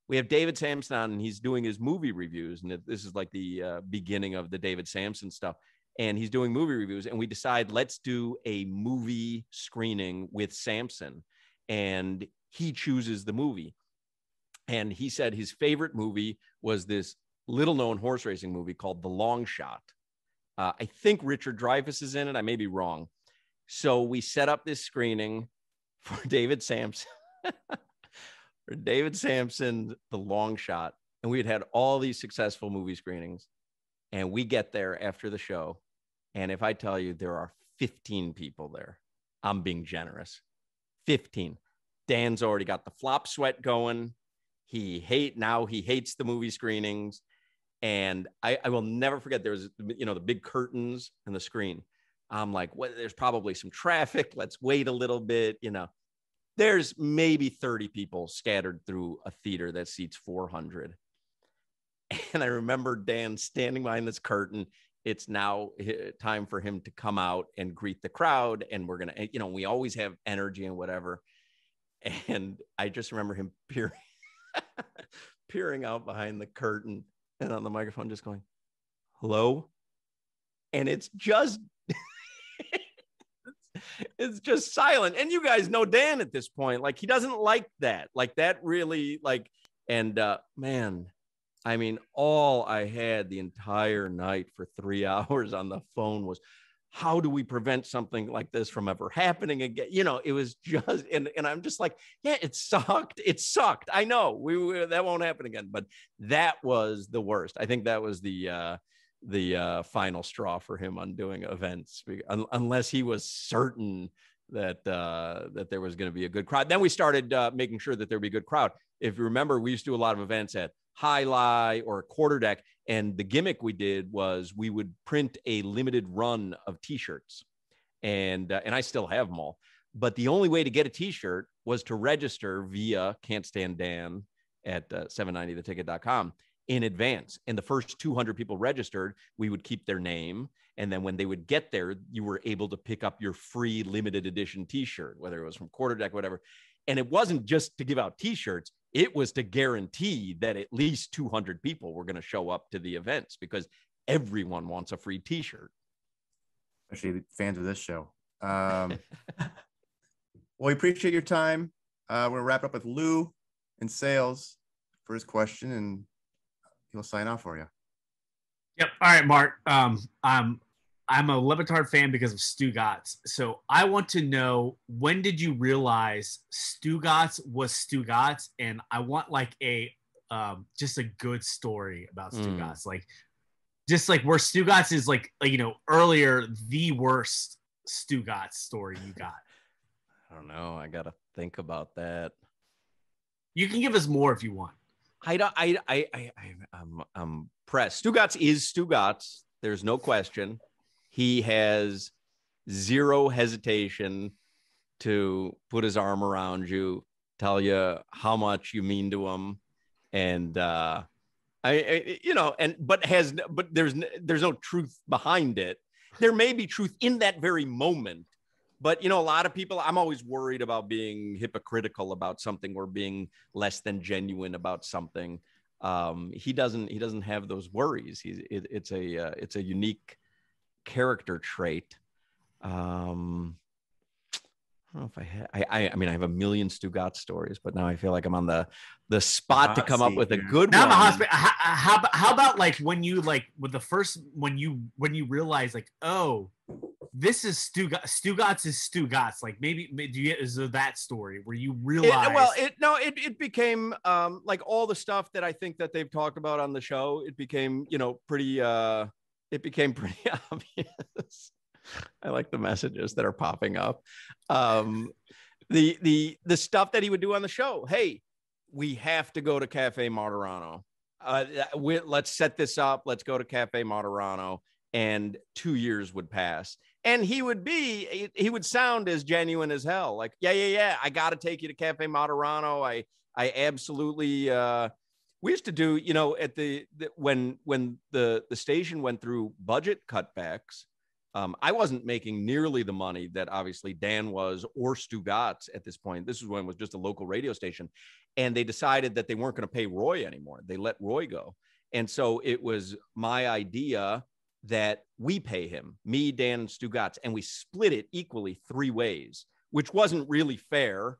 We have David Sampson on, and he's doing his movie reviews. And this is like the beginning of the David Sampson stuff. And he's doing movie reviews, and we decide, let's do a movie screening with Sampson. And he chooses the movie. And he said his favorite movie was this little-known horse racing movie called The Long Shot. I think Richard Dreyfuss is in it. I may be wrong. So we set up this screening for David Sampson. The Long Shot. And we had all these successful movie screenings. And we get there after the show. And if I tell you there are 15 people there, I'm being generous. 15. Dan's already got the flop sweat going. He hates the movie screenings. And I will never forget, there was, the big curtains and the screen. I'm like, well, there's probably some traffic. Let's wait a little bit. There's maybe 30 people scattered through a theater that seats 400. And I remember Dan standing behind this curtain. It's now time for him to come out and greet the crowd. And we're going to, we always have energy and whatever. And I just remember him peering out behind the curtain and on the microphone just going, hello. And it's just, it's just silent. And you guys know Dan at this point, like, he doesn't like that. Like, that really, like, and man, I mean, all I had the entire night for 3 hours on the phone was, how do we prevent something like this from ever happening again? It was just, and I'm just like, yeah, it sucked. It sucked. I know that won't happen again, but that was the worst. I think that was the final straw for him on doing events, unless he was certain that there was going to be a good crowd. Then we started making sure that there'd be a good crowd. If you remember, we used to do a lot of events at High Lie or Quarter Deck. And the gimmick we did was we would print a limited run of T-shirts. And I still have them all. But the only way to get a T-shirt was to register via Can't Stand Dan at 790theticket.com in advance. And the first 200 people registered, we would keep their name. And then when they would get there, you were able to pick up your free limited edition T-shirt, whether it was from Quarter Deck, whatever. And it wasn't just to give out T-shirts. It was to guarantee that at least 200 people were going to show up to the events, because everyone wants a free t-shirt. Especially fans of this show. Well, we appreciate your time. We're gonna wrap up with Lou in sales for his question, and he'll sign off for you. Yep. All right, Mark. I'm a Le Batard fan because of Stugotz. So I want to know, when did you realize Stugotz was Stugotz? And I want like a just a good story about Stugotz. Like, just like where Stugotz is like, you know, earlier, the worst Stugotz story you got. I don't know. I gotta think about that. You can give us more if you want. I'm pressed. Stugotz is Stugotz. There's no question. He has zero hesitation to put his arm around you, tell you how much you mean to him, and but there's no truth behind it. There may be truth in that very moment, but you know, a lot of people, I'm always worried about being hypocritical about something or being less than genuine about something. He doesn't have those worries. It's a unique character trait. I don't know if I mean, I have a million Stugotz stories, but now I feel like I'm on the spot to come up with a good one. How about like when you realize like, oh, this is Stugotz is Stugotz. Like maybe is there that story where you realize? It became like all the stuff that I think that they've talked about on the show. It became, you know, pretty obvious. I like the messages that are popping up. The stuff that he would do on the show. Hey, we have to go to Cafe Martirano. Let's set this up. Let's go to Cafe Martirano. And 2 years would pass. And he would sound as genuine as hell. Like, yeah. I got to take you to Cafe Martirano. I absolutely, we used to do, you know, at when the station went through budget cutbacks, I wasn't making nearly the money that obviously Dan was or Stugotz at this point. This is when it was just a local radio station. And they decided that they weren't going to pay Roy anymore. They let Roy go. And so it was my idea that we pay him, me, Dan, and Stugotz, and we split it equally 3 ways, which wasn't really fair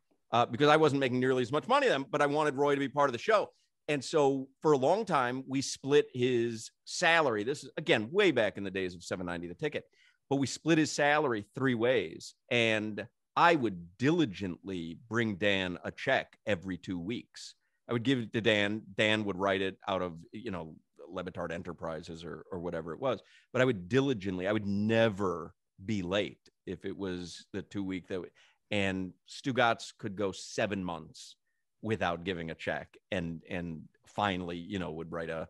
because I wasn't making nearly as much money then, but I wanted Roy to be part of the show. And so for a long time, we split his salary. This is, again, way back in the days of $7.90 the ticket, but we split his salary 3 ways. And I would diligently bring Dan a check every 2 weeks. I would give it to Dan. Dan would write it out of, you know, Le Batard Enterprises or whatever it was. But I would never be late if it was the 2 week and Stugotz could go 7 months without giving a check and finally, you know, would write a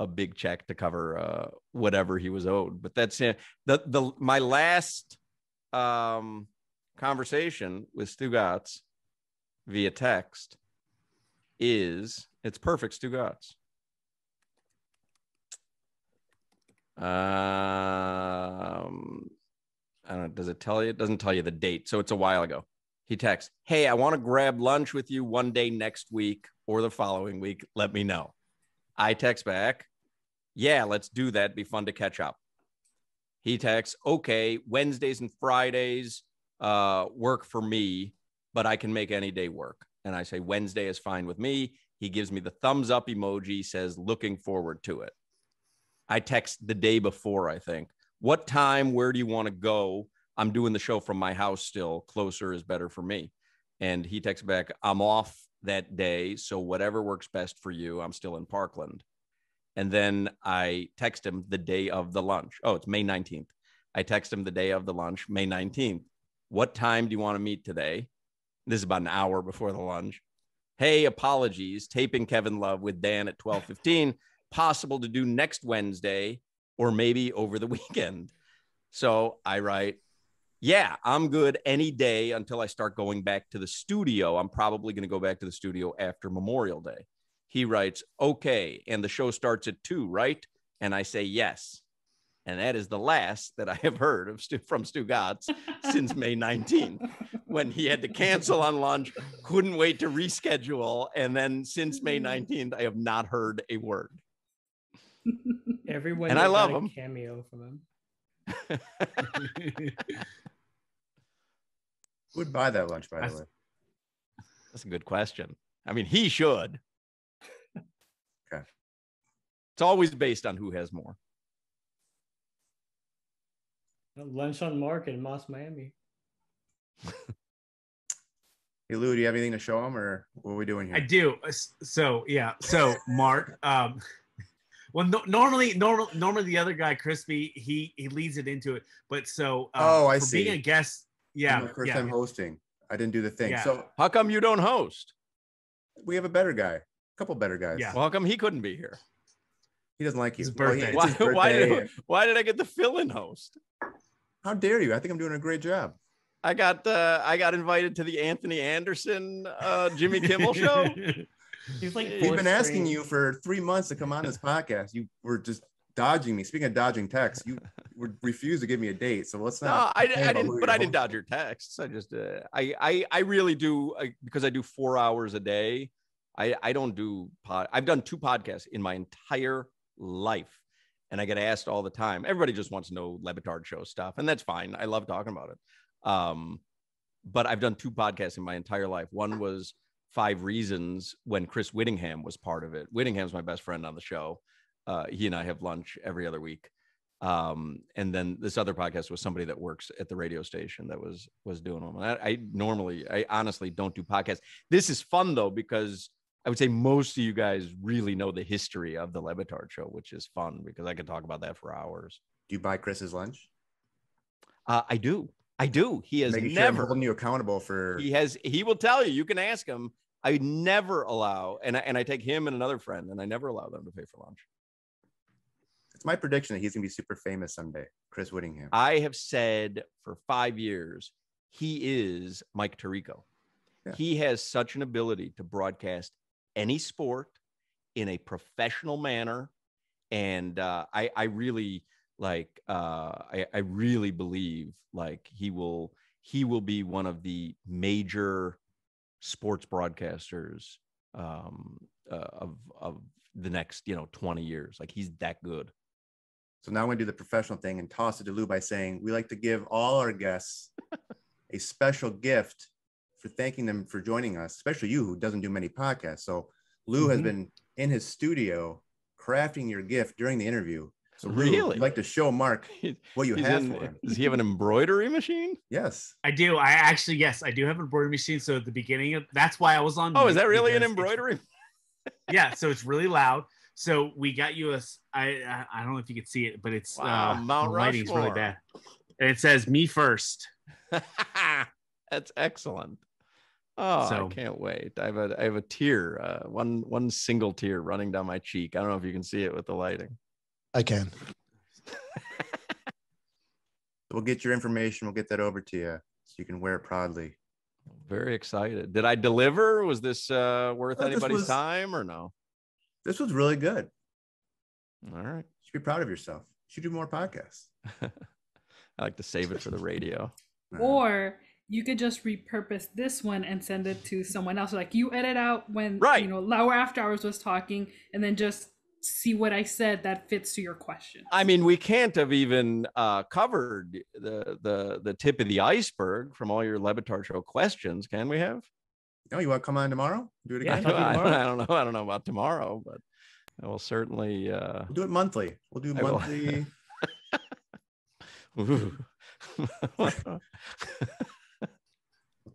big check to cover whatever he was owed. But that's it. My last conversation with Stugotz via text it's perfect Stugotz. I don't know. Does it tell you? It doesn't tell you the date. So it's a while ago. He texts, hey, I want to grab lunch with you one day next week or the following week. Let me know. I text back, yeah, let's do that. Be fun to catch up. He texts, okay, Wednesdays and Fridays work for me, but I can make any day work. And I say, Wednesday is fine with me. He gives me the thumbs up emoji, says, looking forward to it. I text the day before, I think. What time? Where do you want to go? I'm doing the show from my house still. Closer is better for me. And he texts back, I'm off that day, so whatever works best for you. I'm still in Parkland. And then I text him the day of the lunch. Oh, it's May 19th. I text him the day of the lunch, May 19th. What time do you want to meet today? This is about an hour before the lunch. Hey, apologies. Taping Kevin Love with Dan at 12:15. Possible to do next Wednesday or maybe over the weekend. So I write, yeah, I'm good any day until I start going back to the studio. I'm probably going to go back to the studio after Memorial Day. He writes, okay, and the show starts at 2, right? And I say, yes. And that is the last that I have heard of from Stugotz since May 19th, when he had to cancel on lunch, couldn't wait to reschedule. And then since May 19th, I have not heard a word. Everyone And I love got a him. cameo from him. Who would buy that lunch, by the way? That's a good question. I mean, he should. Okay. It's always based on who has more. Lunch on Mark in Moss, Miami. Hey, Lou, do you have anything to show him, or what are we doing here? I do. So yeah. So Mark, well, normally the other guy, Crispy, he leads it into it. But so I for see. being a guest, yeah, This is my first time hosting. I didn't do the thing. Yeah. So How come you don't host? we have a better guy, a couple better guys. Yeah. Well, how come he couldn't be here? He doesn't like you. His birthday. Well, it's his birthday. Why did I get the fill-in host? How dare you? I think I'm doing a great job. I got invited to the Anthony Anderson Jimmy Kimmel show. He's like We've been asking you for 3 months to come on this podcast. You were just dodging me. Speaking of dodging texts, you would refuse to give me a date. So let's No, not. I didn't. But I didn't dodge your texts. I just I really do because I do 4 hours a day. I don't do I've done 2 podcasts in my entire life, and I get asked all the time. Everybody just wants to know Le Batard Show stuff, and that's fine. I love talking about it. But I've done 2 podcasts in my entire life. One was 5 Reasons when Chris Whittingham was part of it. Whittingham's my best friend on the show. He and I have lunch every other week. And then this other podcast was somebody that works at the radio station that was doing them. And I honestly don't do podcasts. This is fun though, because I would say most of you guys really know the history of the Le Batard Show, which is fun because I could talk about that for hours. Do you buy Chris's lunch? I do. He has Making sure I'm never holding you accountable for. He will tell you. You can ask him. I never allow, and I take him and another friend, and I never allow them to pay for lunch. It's my prediction that he's gonna be super famous someday. Chris Whittingham. I have said for 5 years he is Mike Tirico. Yeah. He has such an ability to broadcast any sport in a professional manner, and I really like. I really believe like he will be one of the major sports broadcasters of the next 20 years. Like he's that good. So now I'm going to do the professional thing and toss it to Lou by saying we like to give all our guests a special gift for thanking them for joining us, especially you who doesn't do many podcasts. So Lou has been in his studio crafting your gift during the interview. So Lou, Really? I'd like to show Mark what you have for him. Does he have an embroidery machine? Yes. I do. Yes, I do have an embroidery machine. So at the beginning of that's why I was on. Oh, is that really an because embroidery? Yeah, so it's really loud. So we got you I don't know if you can see it, but it's Wow, Mount the lighting's really Rushmore. bad. And it says me first. That's excellent. Oh, So- I can't wait. I have a tear, one single tear running down my cheek. I don't know if you can see it with the lighting. I can. We'll get your information. We'll get that over to you so you can wear it proudly. Very excited. Did I deliver? Was this worth This anybody's was- time or no? This was really good. All right. You should be proud of yourself. You should do more podcasts. I like to save it for the radio. Or you could just repurpose this one and send it to someone else. Like you edit out when Right. Lauer After Hours was talking, and then just see what I said that fits to your question. I mean, we can't have even covered the tip of the iceberg from all your Le Batard Show questions, can we have? No, you want to come on tomorrow? Do it Yeah, again? talk to you tomorrow. I don't know about tomorrow, but I will certainly. We'll do it monthly. We'll do I will. monthly.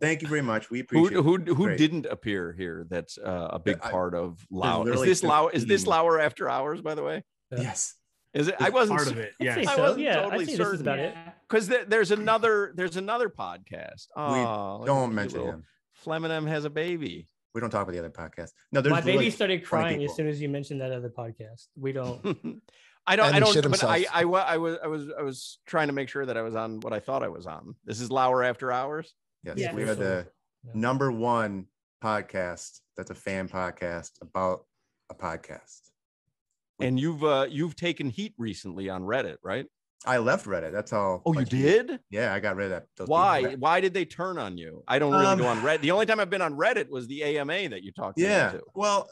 Thank you very much. We appreciate it. who Great. didn't appear here? That's a big part of Lauer. Is literally this Lauer? Is this 15. Lauer After Hours? By the way, Yes. is it? I It's wasn't Part of it. I'd Yeah. say I so. wasn't Yeah, totally I'd say this is certain. about it. Yeah. because there's another podcast. Oh, Don't mention him. Fleminem has a baby. We don't talk about the other podcast. No, there's My baby really started 20 crying people. as soon as you mentioned that other podcast. We don't. I don't. And I he don't. shit But himself. I was trying to make sure that I was on what I thought I was on. This is Lauer After Hours. Yes, Yeah. we are the Yeah. #1 podcast that's a fan podcast about a podcast. And you've taken heat recently on Reddit, right? I left Reddit. That's how. Oh, you much- did? Yeah, I got rid of that. those Why? people. Why did they turn on you? I don't really Um, go on Reddit. The only time I've been on Reddit was the AMA that you talked Yeah. to, Well,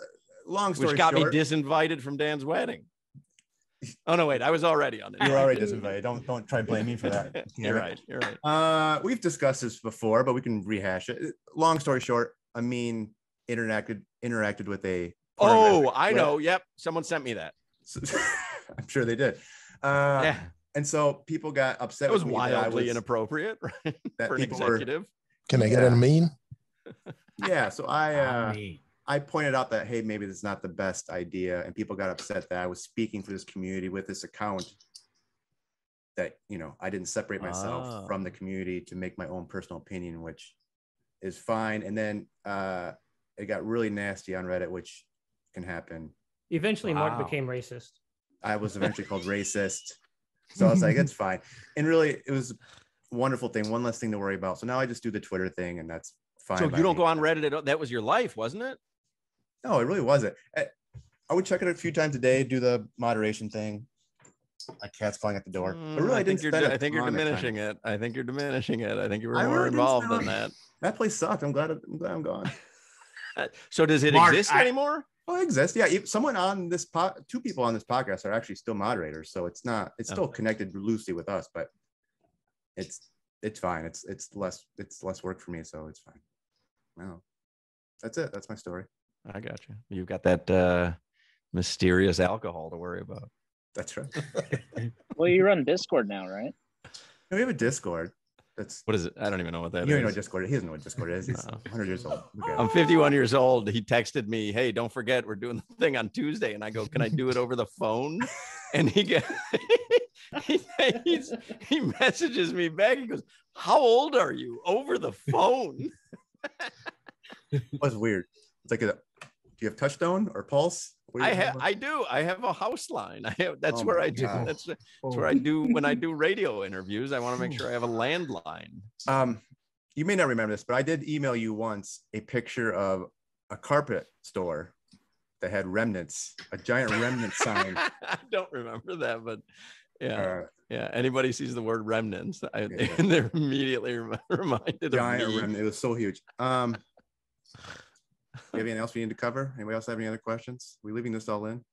long story which got short, me disinvited from Dan's wedding. Oh no, wait, I was already on it. You were already disinvited. Don't try to blame me for that. You're right. You're right. We've discussed this before, but we can rehash it. Long story short, Amin interacted with a. Oh, I know. Yep, someone sent me that. I'm sure they did. Yeah. And so people got upset. That was with me wildly inappropriate, right? That For an executive. Can I get an Amin? Yeah. So I pointed out that, hey, maybe this is not the best idea. And people got upset that I was speaking for this community with this account that, you know, I didn't separate myself from the community to make my own personal opinion, which is fine. And then it got really nasty on Reddit, which can happen. Eventually, Mark became racist. I was eventually called racist. So I was like, it's fine. And really, it was a wonderful thing. One less thing to worry about. So now I just do the Twitter thing, and that's fine. So you don't go on Reddit at all? That was your life, wasn't it? No, it really wasn't. I would check it a few times a day, do the moderation thing. My cat's calling at the door. But really, I think you're diminishing it. I think you're diminishing it. I think you were more involved than that. That place sucked. I'm glad I'm gone. So does it exist anymore? Oh, it exists. Yeah. Someone on this two people on this podcast are actually still moderators. So it's still connected loosely with us, but it's fine. It's less work for me. So it's fine. Wow. That's it. That's my story. I got you. You've got that mysterious alcohol to worry about. That's right. Well, you run Discord now, right? We have a Discord. What is it? I don't even know what that is. You don't know what Discord is. He doesn't know what Discord is. He's 100 years old. Okay. I'm 51 years old. He texted me, hey, don't forget, we're doing the thing on Tuesday. And I go, can I do it over the phone? And he messages me back. He goes, how old are you? Over the phone. That's weird. It's like do you have Touchstone or Pulse? I do. I have a house line. That's where I do. That's where I do when I do radio interviews. I want to make sure I have a landline. You may not remember this, but I did email you once a picture of a carpet store that had remnants, a giant remnant sign. I don't remember that, but yeah. Anybody sees the word remnants, and they're immediately reminded giant of me. remnant. It was so huge. You have anything else we need to cover? Anybody else have any other questions? Are we leaving this all in?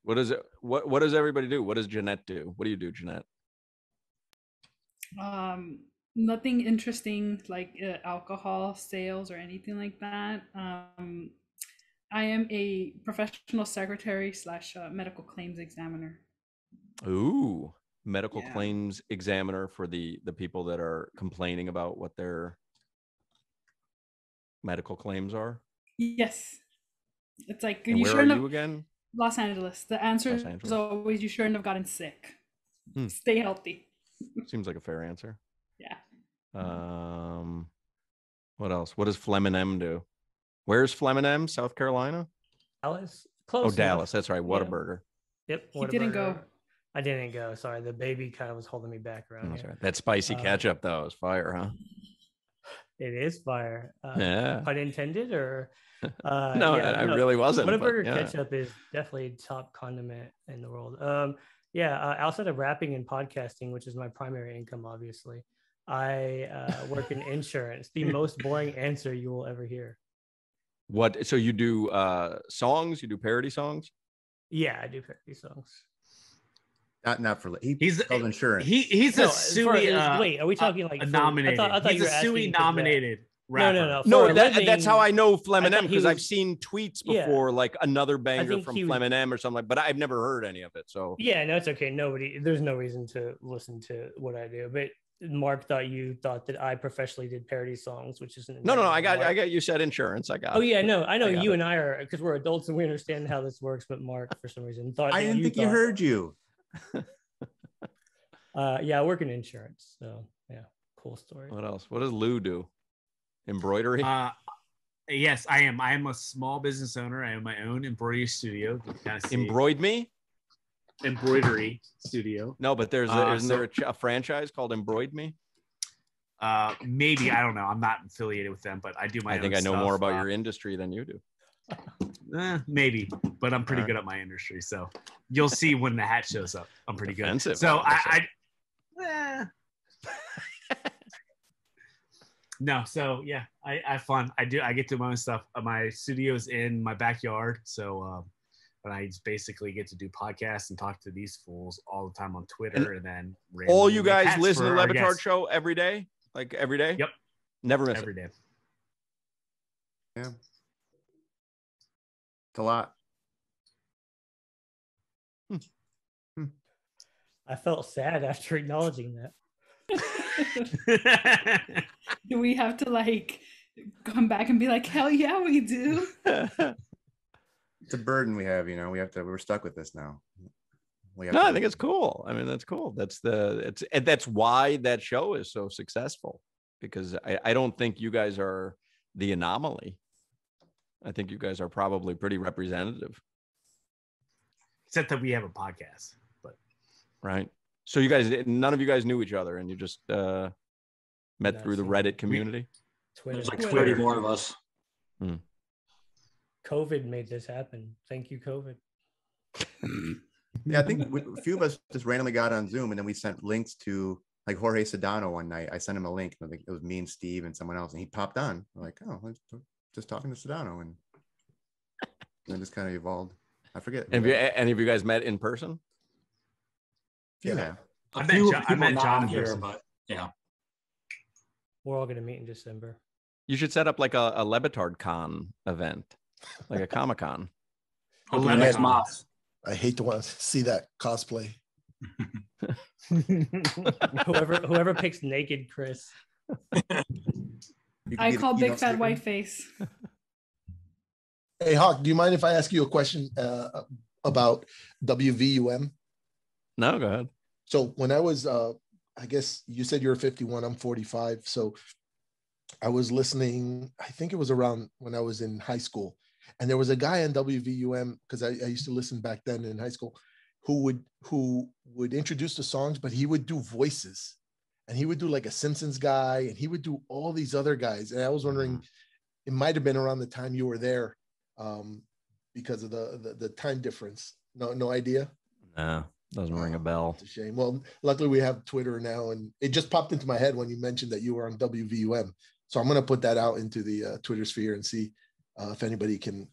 What is it? What does everybody do? What does Jeanette do? What do you do, Jeanette? Nothing interesting like alcohol sales or anything like that. I am a professional secretary / medical claims examiner. Ooh, medical claims examiner for the people that are complaining about what their medical claims are. Yes, it's like and where are you again? Los Angeles. The answer is always you shouldn't have gotten sick. Stay healthy. Seems like a fair answer. Yeah. What else? What does Fleminem do? Where's Fleminem? South Carolina? Dallas. Close. Dallas. That's right. Whataburger. Yep. He didn't go. I didn't go. Sorry, the baby kind of was holding me back around here. Right. That spicy ketchup though is fire, huh? It is fire. Yeah. Pun intended, or no, I really wasn't. Whataburger ketchup is definitely top condiment in the world. Outside of rapping and podcasting, which is my primary income, obviously, I work in insurance. The most boring answer you will ever hear. What? So you do songs? You do parody songs? Yeah, I do parody songs. Not for he's called insurance. He's a SUI. Wait, are we talking like nominated? I thought he's you were a SUI nominated rapper. No. That's how I know Fleminem, because I've seen tweets before, like another banger from Fleminem or something like. But I've never heard any of it. So yeah, no, it's okay. There's no reason to listen to what I do. But Mark thought that I professionally did parody songs, which isn't. No. I got. You said insurance. I got. Oh yeah, no, I know you and I are, because we're adults and we understand how this works. But Mark, for some reason, thought I didn't think you heard you. I work in insurance, so yeah, cool story. What else? What does Lou do? Embroidery? Yes, I am. I am a small business owner. I own my own embroidery studio. Embroidery studio. No, but isn't there a franchise called Embroid Me? Maybe, I don't know. I'm not affiliated with them, but I do my own I know stuff. more about your industry than you do. Maybe, but I'm pretty good at my industry, so you'll see when the hat shows up. I'm pretty good. So no, so yeah, I have fun. I get to do my own stuff. My studio's in my backyard, so but I just basically get to do podcasts and talk to these fools all the time on Twitter, and then all you guys hats listen to for Le our Batard guests. Show every day, like every day. Yep, never miss every it. day. Yeah, it's a lot. I felt sad after acknowledging that. Do we have to like come back and be like, hell yeah, we do? It's a burden we have, we're stuck with this now. I think it's cool. I mean, that's cool. That's why that show is so successful, because I don't think you guys are the anomaly. I think you guys are probably pretty representative. Except that we have a podcast, but right. So none of you guys knew each other, and you just met through the Reddit community. There's like 30 more of us. COVID made this happen. Thank you, COVID. Yeah, I think a few of us just randomly got on Zoom, and then we sent links to like Jorge Sedano one night. I sent him a link. I think it was me and Steve and someone else, and he popped on. We're like, oh, just talking to Sedano, and then just kind of evolved. I forget. Have any of you guys met in person? Yeah. I met John here, but yeah. We're all going to meet in December. You should set up like a Le Batard Con event, like a Comic-Con. I hate to want to see that cosplay. whoever picks naked Chris. I call big fat white face. Hey, Hawk, do you mind if I ask you a question about WVUM? No, go ahead. So when I was, I guess you said you're 51, I'm 45. So I was listening, I think it was around when I was in high school. And there was a guy on WVUM, because I used to listen back then in high school, who would introduce the songs, but he would do voices. And he would do like a Simpsons guy, and he would do all these other guys. And I was wondering, it might have been around the time you were there, because of the time difference. No idea? No, doesn't ring a bell. It's a shame. Well, luckily we have Twitter now, and it just popped into my head when you mentioned that you were on WVUM. So I'm going to put that out into the Twitter sphere and see if anybody can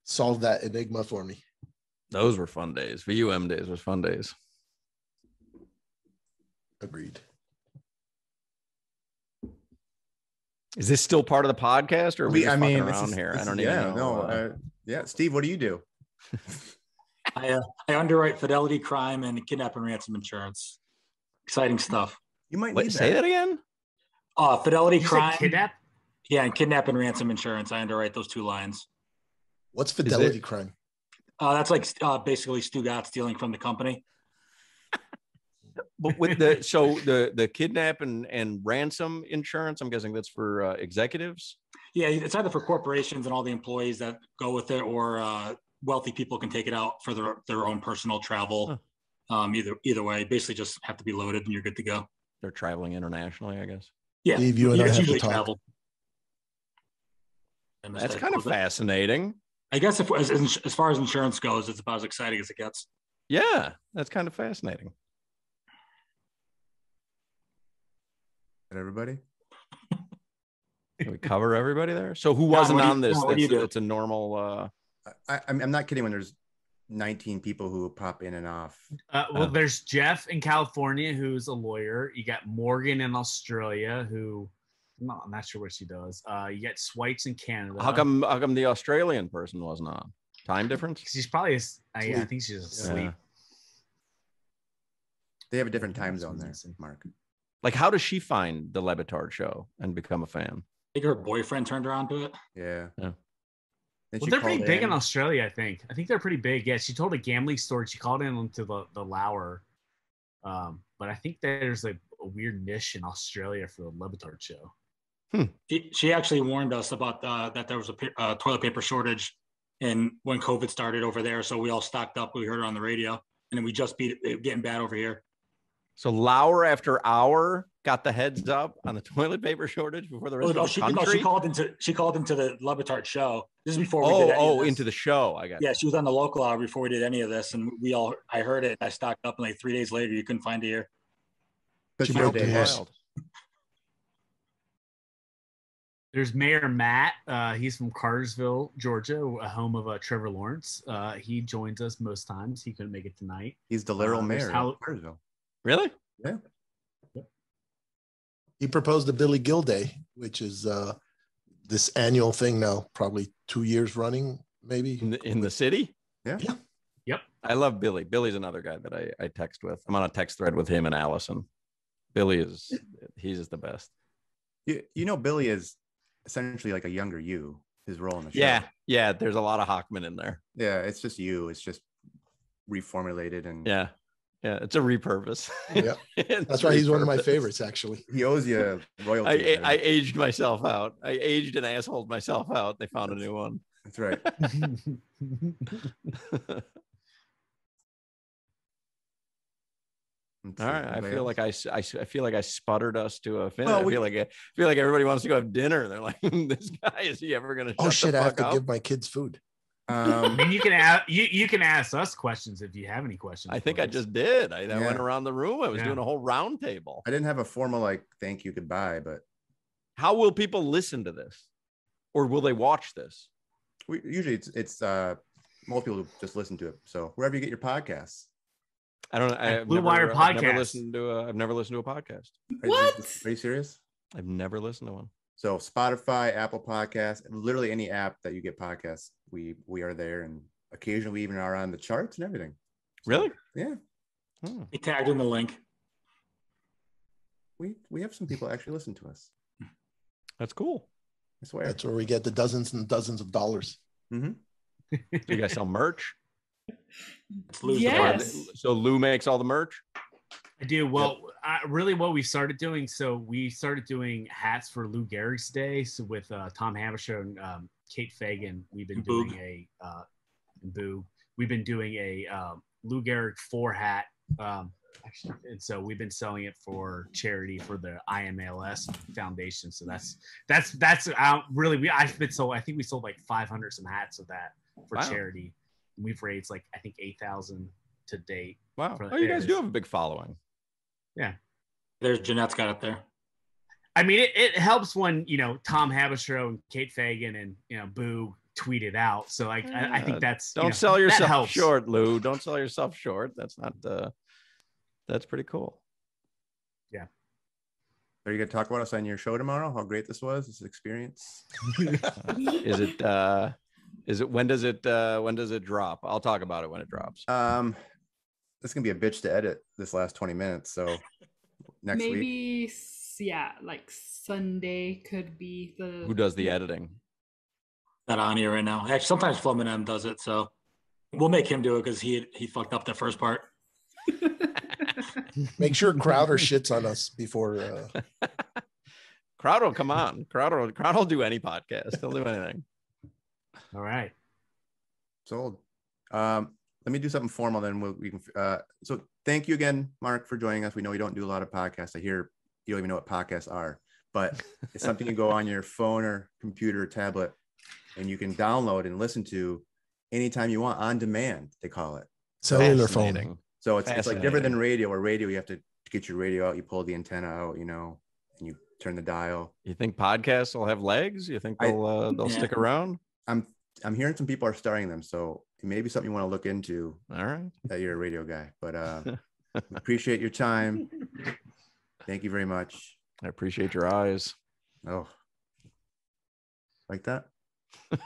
solve that enigma for me. Those were fun days. VUM days was fun days. Agreed. Is this still part of the podcast, or are we just fucking around this is, here? This I don't is, even know. Yeah, Steve, what do you do? I underwrite fidelity crime and kidnap and ransom insurance. Exciting stuff. You might Wait, say that again. Fidelity crime. Kidnap? Yeah, and kidnap and ransom insurance. I underwrite those two lines. What's fidelity crime? That's like basically Stu Gott stealing from the company. But with the kidnap and ransom insurance, I'm guessing that's for executives. Yeah, it's either for corporations and all the employees that go with it, or wealthy people can take it out for their own personal travel. Huh. Either way, basically just have to be loaded and you're good to go. They're traveling internationally, I guess. Yeah, Steve, you and I have to talk. travel. That's kind of fascinating. I guess as far as insurance goes, it's about as exciting as it gets. Yeah, that's kind of fascinating. Everybody? Can we cover everybody there? So who wasn't on this? It's a normal. I'm not kidding when there's 19 people who pop in and off. Well, there's Jeff in California, who's a lawyer. You got Morgan in Australia, who I'm not sure what she does. You got Swites in Canada. How come the Australian person wasn't on? Time difference? She's probably I think she's asleep. Yeah. They have a different time zone there, Mark. Like, how does she find the Le Batard Show and become a fan? I think her boyfriend turned her on to it. Yeah. Yeah. Well, they're pretty big in Australia, I think. I think they're pretty big. Yeah, she told a gambling story. She called in to the Lower. But I think there's a weird niche in Australia for the Le Batard Show. She actually warned us about that there was a toilet paper shortage and when COVID started over there. So we all stocked up. We heard her on the radio, and then we just beat it getting bad over here. So Lauer after hour got the heads up on the toilet paper shortage before the rest of the country? No, she called into the Le Batard show. This is before we did into the show. I got Yeah, she was on the local hour before we did any of this, and I heard it. I stocked up, and like 3 days later, you couldn't find it here. She broke the house. There's Mayor Matt. He's from Cartersville, Georgia, a home of Trevor Lawrence. He joins us most times. He couldn't make it tonight. He's the literal mayor of Cartersville. Really? Yeah. He proposed to Billy Gilday, which is this annual thing now, probably 2 years running, maybe. In the city? Yeah. Yep. I love Billy. Billy's another guy that I text with. I'm on a text thread with him and Allison. Billy he's the best. You know, Billy is essentially like a younger you, his role in the show. Yeah. There's a lot of Hochman in there. Yeah, it's just you. It's just reformulated and yeah, it's a repurpose. Yeah, that's why he's one of my favorites. Actually, he owes you royalty. I aged myself out. I aged and assholed myself out. They found a new one. That's right. All right, I feel like I feel like I sputtered us to a finish. I feel like everybody wants to go have dinner. They're like, this guy, is he ever going to? Oh shit! I have to give my kids food. I mean, you can ask us questions if you have any questions. I think I just did. I went around the room. I was doing a whole round table. I didn't have a formal like thank you goodbye, but how will people listen to this, or will they watch this? Usually it's most people just listen to it. So wherever you get your podcasts. I don't know. I've never listened to a podcast. What? Are you serious? I've never listened to one. So Spotify, Apple Podcasts, literally any app that you get podcasts, we are there, and occasionally we even are on the charts and everything. So, really? Yeah. He tagged in the link. We have some people actually listen to us. That's cool. I swear. That's where we get the dozens and dozens of dollars. Mm-hmm. Do you guys sell merch? Yes. So Lou makes all the merch? I do. Well, really what we started doing, so we started doing hats for Lou Gehrig's Day. So with Tom Haberstroh and Kate Fagan, we've been doing we've been doing a Lou Gehrig 4 hat. Actually, and so we've been selling it for charity for the IMLS Foundation. So that's really I think we sold like 500 some hats of that for charity. We've raised like I think 8,000 to date. Wow! Oh, you guys do have a big following. Yeah, there's Jeanette's got it there. I mean, it helps when Tom Haberstroh and Kate Fagan and Boo tweet it out. So I think that's don't sell yourself short, Lou. Don't sell yourself short. That's not that's pretty cool. Yeah. Are you gonna talk about us on your show tomorrow? How great this experience? Is it when does it drop? I'll talk about it when it drops. It's gonna be a bitch to edit this last 20 minutes. So next week. Maybe like Sunday could be the. Who does the editing? Not on here right now. Actually, sometimes Flum M does it, so we'll make him do it because he fucked up the first part. Make sure Crowder shits on us before. Crowder will come on. Crowder will do any podcast. He'll do anything. All right. Sold. Let me do something formal, then we can. So thank you again, Mark, for joining us. We know you don't do a lot of podcasts. I hear you don't even know what podcasts are, but it's something you go on your phone or computer or tablet, and you can download and listen to anytime you want on demand. They call it cellular phone. So it's like different than radio. Where radio, you have to get your radio out, you pull the antenna out, and you turn the dial. You think podcasts will have legs? You think they'll stick around? I'm hearing some people are starting them, so it may be something you want to look into. All right, that you're a radio guy, but appreciate your time. Thank you very much. I appreciate your eyes. Oh, like that. So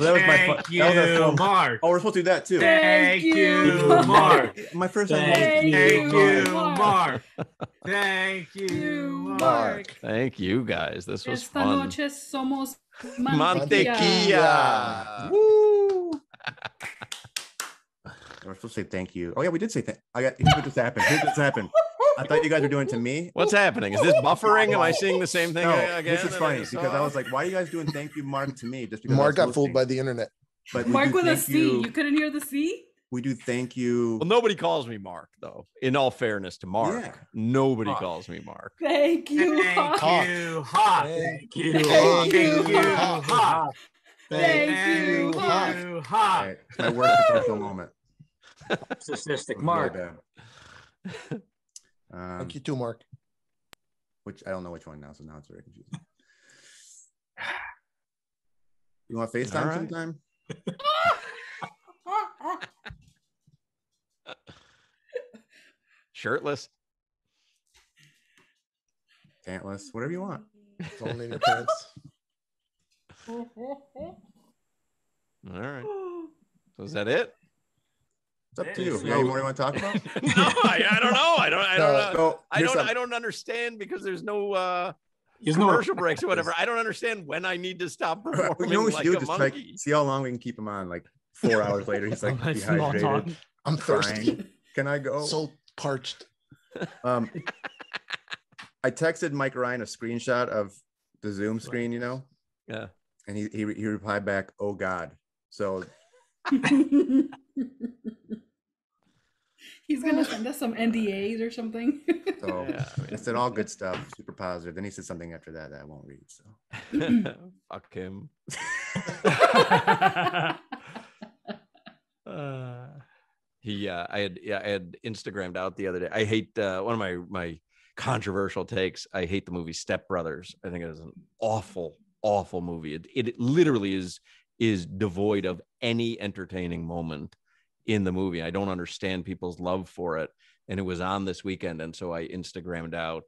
that was Thank you, Mark. Oh, we're supposed to do that too. Thank you, Mark. My first time. Thank you, Mark. Thank you, Mark. Thank you, guys. This was Esta fun. noche somos mantequilla. Woo! We're supposed to say thank you. Oh yeah, we did say here's what just happened. I thought you guys were doing it to me. What's happening? Is this buffering? Am I seeing the same thing again? This is funny because I was like, why are you guys doing thank you, Mark, to me? Just because Mark got fooled by the internet. But Mark with a C. You couldn't hear the C? We do thank you. Well, nobody calls me Mark, though. In all fairness to Mark, nobody calls me Mark. Thank you, Thank you, Hoch. Thank you, Hoch. Thank you, Hoch. My worst professional moment. Statistic, Mark. Thank you too, Mark. Which I don't know which one now, so now it's very confusing. You want FaceTime right. sometime? Shirtless. Pantless, whatever you want. Phone in your pants. All right. So is that it? It's up to you. You got any more you want to talk about? No, I don't know. I don't know. So, I don't understand because there's no commercial breaks or whatever. I don't understand when I need to stop performing you know what we like should do? a Just monkey. see how long we can keep him on. Like 4 hours later, he's like dehydrated. I'm thirsty. Crying. Can I go? So parched. I texted Mike Ryan a screenshot of the Zoom screen, you know? Yeah. And he replied back, "Oh God." So he's gonna send us some NDAs or something. So I said all good stuff, super positive. Then he said something after that I won't read. So Fuck him. I had Instagrammed out the other day. I hate one of my controversial takes. I hate the movie Step Brothers. I think it is an awful movie. It literally is devoid of any entertaining moment in the movie. I don't understand people's love for it. And it was on this weekend. And so I Instagrammed out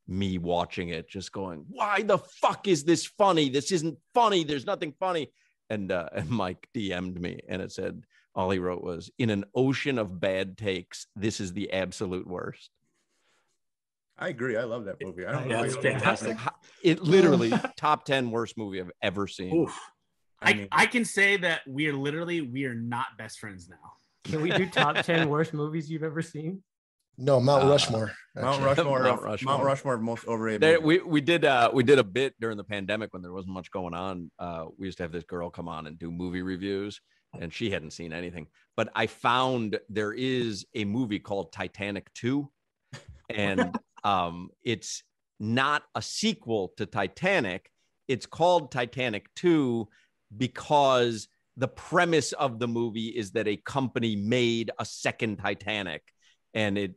me watching it, just going, why the fuck is this funny? This isn't funny. There's nothing funny. And Mike DM'd me and it said, all he wrote was, in an ocean of bad takes, this is the absolute worst. I agree. I love that movie. I don't know. It's fantastic. It literally top 10 worst movie I've ever seen. Oof. I can say that we are not best friends now. Can we do top 10 worst movies you've ever seen? No, Mount Rushmore. Mount Rushmore, most overrated. We did a bit during the pandemic when there wasn't much going on. We used to have this girl come on and do movie reviews, and she hadn't seen anything. But I found there is a movie called Titanic 2, and it's not a sequel to Titanic. It's called Titanic 2 because the premise of the movie is that a company made a second Titanic. And it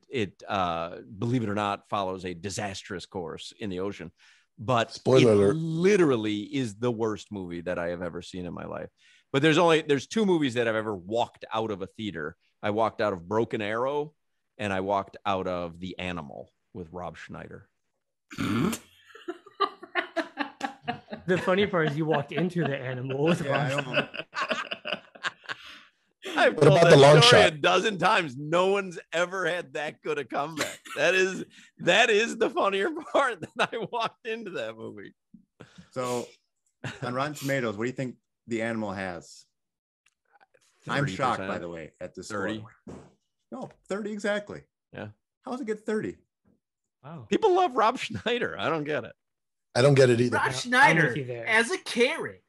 believe it or not, follows a disastrous course in the ocean. But Spoiler alert. Literally is the worst movie that I have ever seen in my life. But there's two movies that I've ever walked out of a theater. I walked out of Broken Arrow, and I walked out of The Animal with Rob Schneider. The funny part is you walked into The Animal with Rob Schneider. I've told that story a dozen times. No one's ever had that good a comeback. That is the funnier part, that I walked into that movie. So on Rotten Tomatoes, what do you think The Animal has? 30%. I'm shocked, by the way, at this 30. No, 30 exactly. Yeah. How does it get 30? Wow. People love Rob Schneider. I don't get it. I don't get it either. Rob Schneider as a carrot.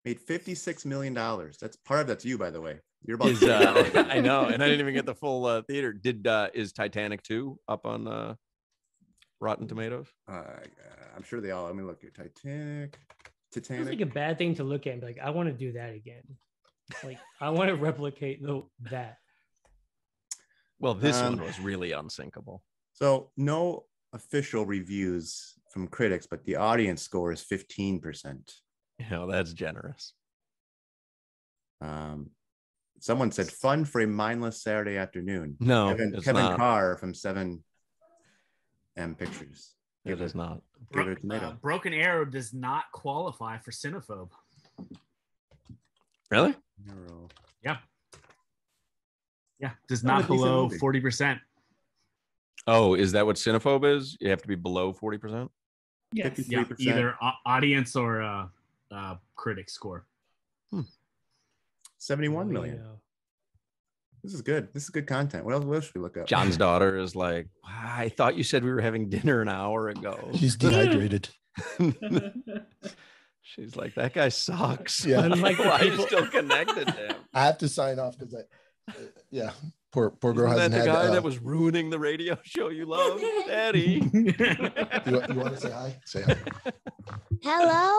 Made $56 million. That's part of that's you, by the way. You're about. I know, and I didn't even get the full theater. Is Titanic 2 up on Rotten Tomatoes? I'm sure they all. Let me look here. Titanic. It's like a bad thing to look at and be like, I want to do that again. Like I want to replicate that. Well, this one was really unsinkable. So no official reviews from critics, but the audience score is 15%. That's generous. Someone said fun for a mindless Saturday afternoon. No, Kevin Carr from 7M Pictures. It is not. Give it a tomato. Broken Arrow does not qualify for Cinephobe. Really? Yeah. Yeah, does not below 40%. Oh, is that what Cinephobe is? You have to be below 40%? Yes. Yeah, either audience or critic score. 71 million. Yeah. This is good. This is good content. What else should we look up? John's daughter is like, I thought you said we were having dinner an hour ago. She's dehydrated. She's like, that guy sucks. Yeah. Like, why are you still connected to him? I have to sign off because poor girl Isn't hasn't that the had. guy that was ruining the radio show you love, Daddy? You want to say hi? Say hi. Hello.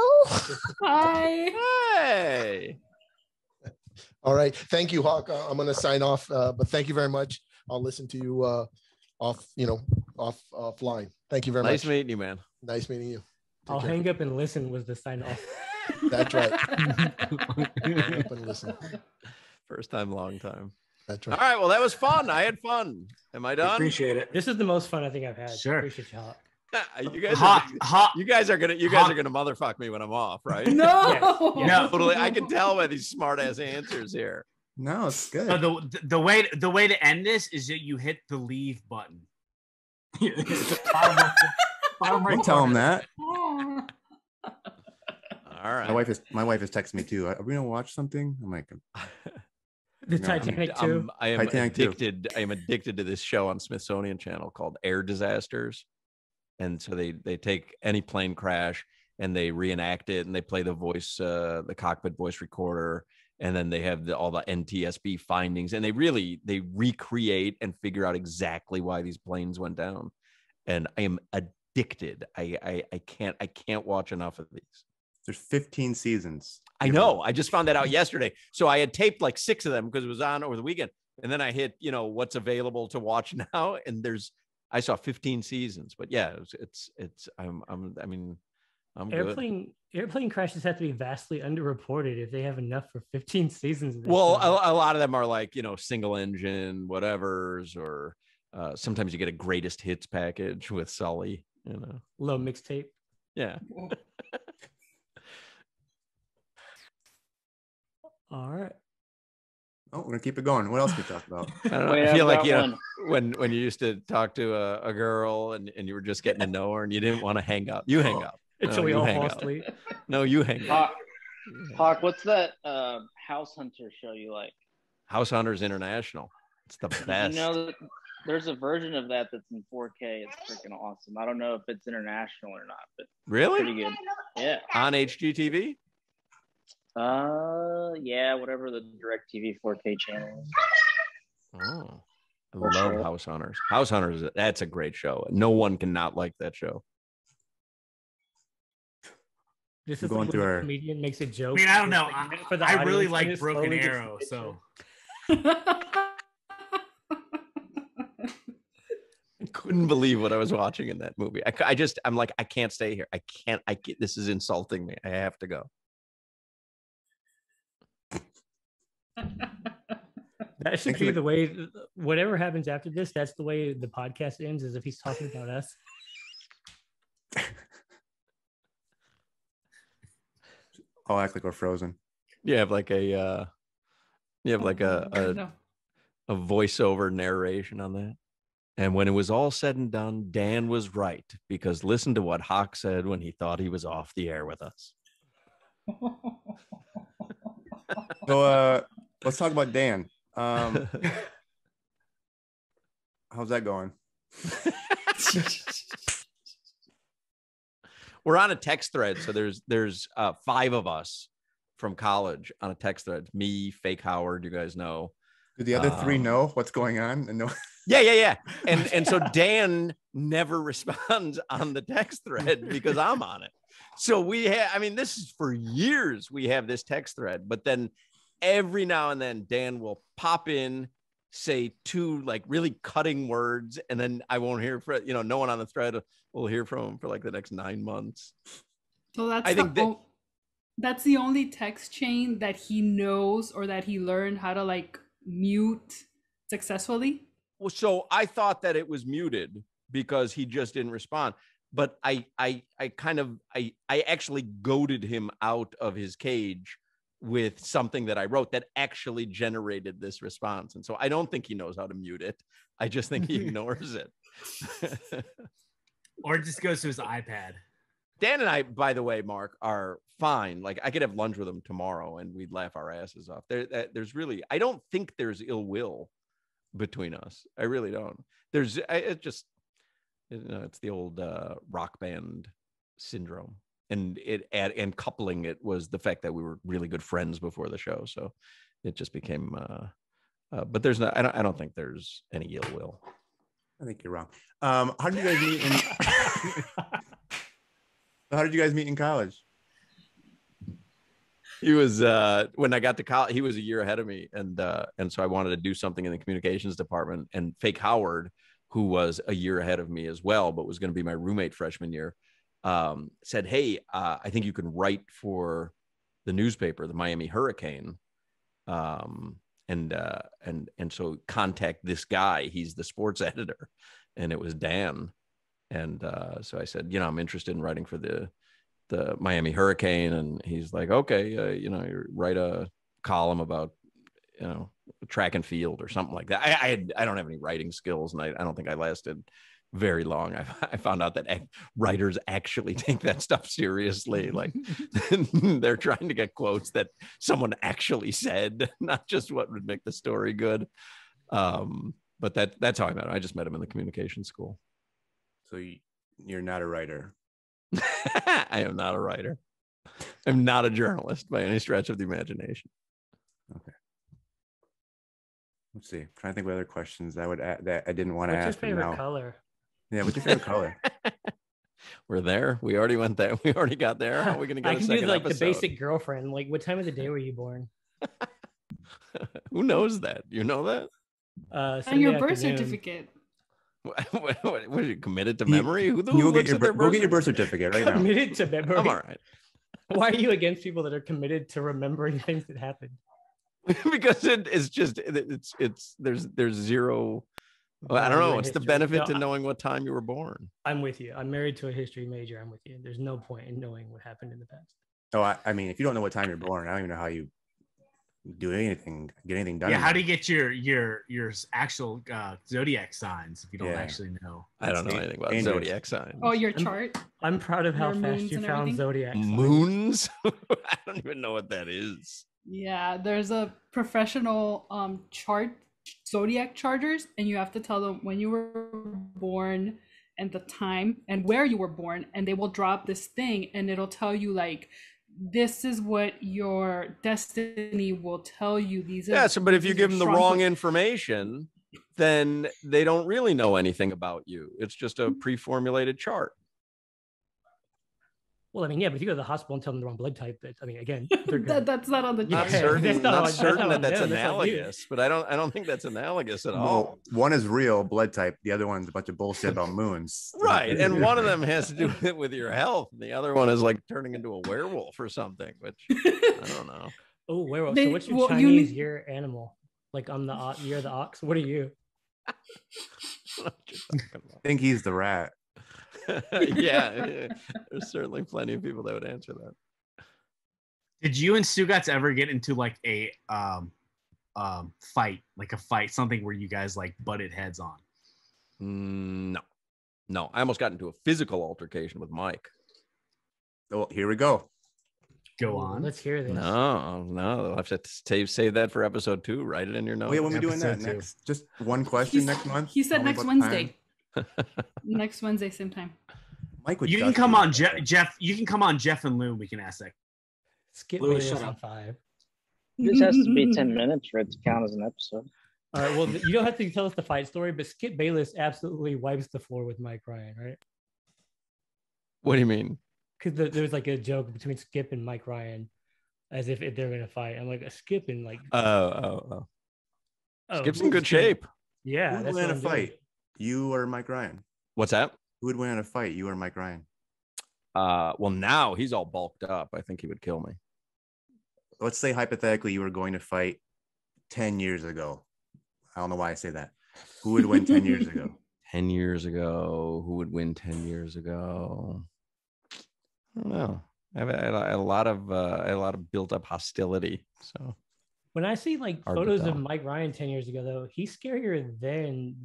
Hi. Hey. All right. Thank you, Hoch. I'm going to sign off, but thank you very much. I'll listen to you offline. Thank you very much. Nice meeting you, man. Nice meeting you. I'll hang up and listen was the sign off. That's right. Hang up and listen. First time, long time. That's right. All right. Well, that was fun. I had fun. Am I done? Appreciate it. This is the most fun I think I've had. Sure. Appreciate you, Hawk. You guys are gonna motherfuck me when I'm off, right? No. Yes. No. Totally. I can tell by these smart ass answers here. No, it's good. So the way to end this is that you hit the leave button. Bottom right Don't tell him corner. that. All right. My wife has texted me too. Are we gonna watch something? I'm like, The No, Titanic too. I am Titanic too. addicted. I am addicted to this show on Smithsonian Channel called Air Disasters, and so they take any plane crash and they reenact it, and they play the voice, the cockpit voice recorder, and then they have all the NTSB findings, and they recreate and figure out exactly why these planes went down. And I am addicted. I can't watch enough of these. there's 15 seasons. I know. I just found that out yesterday. So I had taped like 6 of them because it was on over the weekend. And then I hit, what's available to watch now. And I saw 15 seasons, but yeah, I'm good. Airplane crashes have to be vastly underreported if they have enough for 15 seasons. Of this Well, show. a lot of them are like, single engine, whatevers, or sometimes you get a greatest hits package with Sully, Low mixtape. Yeah. All right. Oh, we're gonna keep it going. What else can we talk about? I don't know. Wait, I feel I've like, got when you used to talk to a girl and you were just getting to know her and you didn't want to hang up. You hang up. Until we you all hang fall up. asleep. No, you hang up. Hawk, what's that House Hunter show you like? House Hunters International. It's the best. There's a version of that that's in 4K. It's freaking awesome. I don't know if it's international or not, but Really? pretty good. Yeah. On HGTV? Yeah, whatever the DirecTV 4K channel is. Oh, I For love sure. House Hunters. House Hunters, that's a great show. No one cannot like that show. This I'm is going like through when a our- comedian makes a joke. I mean, I don't know. It's like for the I really audience, like and it Broken slowly gets Arrow, the so I couldn't believe what I was watching in that movie. I'm like, I can't stay here. I can't, this is insulting me. I have to go. That should be the way. Whatever happens after this, that's the way the podcast ends. Is if he's talking about us. I'll act like we're frozen. You have like a No. a voiceover narration on that. And when it was all said and done, Dan was right, because listen to what Hoch said when he thought he was off the air with us. So let's talk about Dan. How's that going? We're on a text thread. So there's 5 of us from college on a text thread. Me, Fake Howard, you guys know. Do the other 3 know what's going on? And no. Yeah. And so Dan never responds on the text thread because I'm on it. So this is for years we have this text thread, but then every now and then Dan will pop in, say 2 like really cutting words, and then I won't hear from, no one on the thread will hear from him for like the next 9 months. So that's the only text chain that he knows or that he learned how to like mute successfully. Well, so I thought that it was muted because he just didn't respond. But I actually goaded him out of his cage with something that I wrote that actually generated this response. And so I don't think he knows how to mute it. I just think he ignores it. or it just goes to his iPad. Dan and I, by the way, Mark, are fine. Like I could have lunch with him tomorrow and we'd laugh our asses off. There's really, I don't think there's ill will between us. I really don't. It's the old rock band syndrome, and coupling it was the fact that we were really good friends before the show. So it just became, but there's not, I don't think there's any ill will. I think you're wrong. How did you guys meet how did you guys meet in college? He was when I got to college, he was a year ahead of me, and so I wanted to do something in the communications department. And Fake Howard, who was a year ahead of me as well, but was going to be my roommate freshman year, said, "Hey, I think you can write for the newspaper, the Miami Hurricane, and so contact this guy. He's the sports editor." And it was Dan. And so I said, I'm interested in writing for the Miami Hurricane. And he's like, okay, you write a column about, track and field or something like that. I don't have any writing skills, and I don't think I lasted very long. I found out that writers actually take that stuff seriously. Like they're trying to get quotes that someone actually said, not just what would make the story good. But that's how I met him. I just met him in the communication school. So you're not a writer. I am not a writer. I'm not a journalist by any stretch of the imagination. Okay. Let's see. I'm trying to think of other questions that I didn't want to ask. What's your favorite color? Yeah, what's your favorite color? We're there. We already went there. We already got there. How are we going to get I can do like the basic girlfriend. Like, what time of the day were you born? Who knows that? You know that? And your birth certificate. What are you committed to memory? Go get your birth certificate right now. Committed to memory. I'm all right. Why are you against people that are committed to remembering things that happened? Because it's just there's zero. Well, I don't know. What's the benefit to knowing what time you were born? I'm with you. I'm married to a history major. I'm with you. There's no point in knowing what happened in the past. Oh, I mean, if you don't know what time you're born, I don't even know how you do anything, get anything done. Yeah, how do you get your actual zodiac signs if you don't actually know? I don't know anything about zodiac signs. Oh, your chart. I'm proud of how fast you found zodiac signs. Moons. I don't even know what that is. Yeah, there's a professional chart, zodiac charters, and you have to tell them when you were born and the time and where you were born, and they will drop this thing and it'll tell you like, this is what your destiny will tell you. But if you give them the wrong information, then they don't really know anything about you. It's just a pre-formulated chart. Well, I mean, yeah, but if you go to the hospital and tell them the wrong blood type, again, that's not on the chart. Not certain that's analogous, but I don't think that's analogous at all. One is real blood type, the other one's a bunch of bullshit about moons. Right, and one of them has to do with your health, and the other one is like turning into a werewolf or something, which I don't know. Oh, werewolf. So what's your Chinese year animal? Like I'm the you're the ox. What are you? I think he's the rat. Yeah, there's certainly plenty of people that would answer that. Did you and Stugatz ever get into like a fight, something where you guys like butted heads on? No. I almost got into a physical altercation with Mike. Oh, here we go. Go on. Let's hear this. No. I'll have to save that for episode 2. Write it in your notes. Wait, when are we doing that next? Just one question next month? He said next Wednesday. Next Wednesday, same time. Mike, you can come on, Jeff. You can come on, Jeff and Lou. We can ask that. Skip Bayless on 5. This has to be 10 minutes for it to count as an episode. All right. Well, you don't have to tell us the fight story, but Skip Bayless absolutely wipes the floor with Mike Ryan, right? What do you mean? Because there's like a joke between Skip and Mike Ryan, as if they're gonna fight. I'm like a Skip and like. Oh. Skip's in good shape. Yeah, who would win a fight? You or Mike Ryan? What's that? Who would win in a fight? You or Mike Ryan? Well, now he's all bulked up. I think he would kill me. Let's say hypothetically you were going to fight 10 years ago. I don't know why I say that. Who would win 10 years ago? 10 years ago. Who would win 10 years ago? I don't know. I had a lot of built up hostility. So when I see like photos of Mike Ryan 10 years ago, though, he's scarier than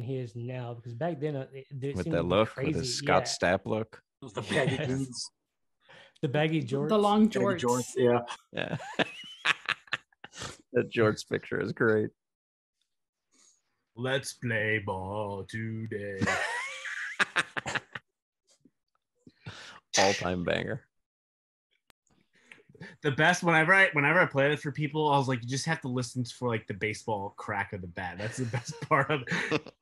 he is now. Because back then, with that look, crazy. With his Scott Stapp look, the baggy jeans, the baggy jorts, the long jorts. Yeah. That jorts picture is great. Let's play ball today. All-time banger. The best whenever I played it for people, I was like, you just have to listen for like the baseball crack of the bat. That's the best part of it.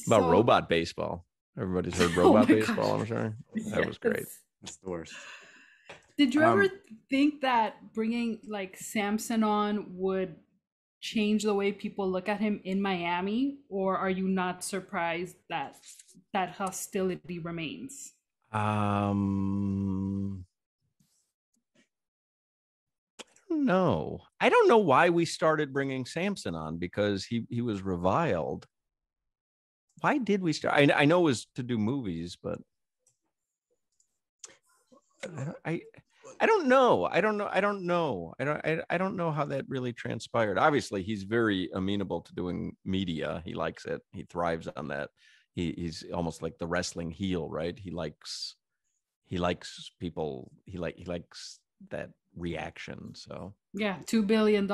About robot baseball. Everybody's heard robot baseball, I'm sure. That was great. It's the worst. Did you ever think that bringing like Samson on would change the way people look at him in Miami, or are you not surprised that that hostility remains? No, I don't know why we started bringing Samson on, because he was reviled. Why did we start? I know it was to do movies, but I don't know. I don't know how that really transpired. Obviously, he's very amenable to doing media. He likes it. He thrives on that. He's almost like the wrestling heel, right? He likes people. He likes that reaction. So yeah, $2 billion.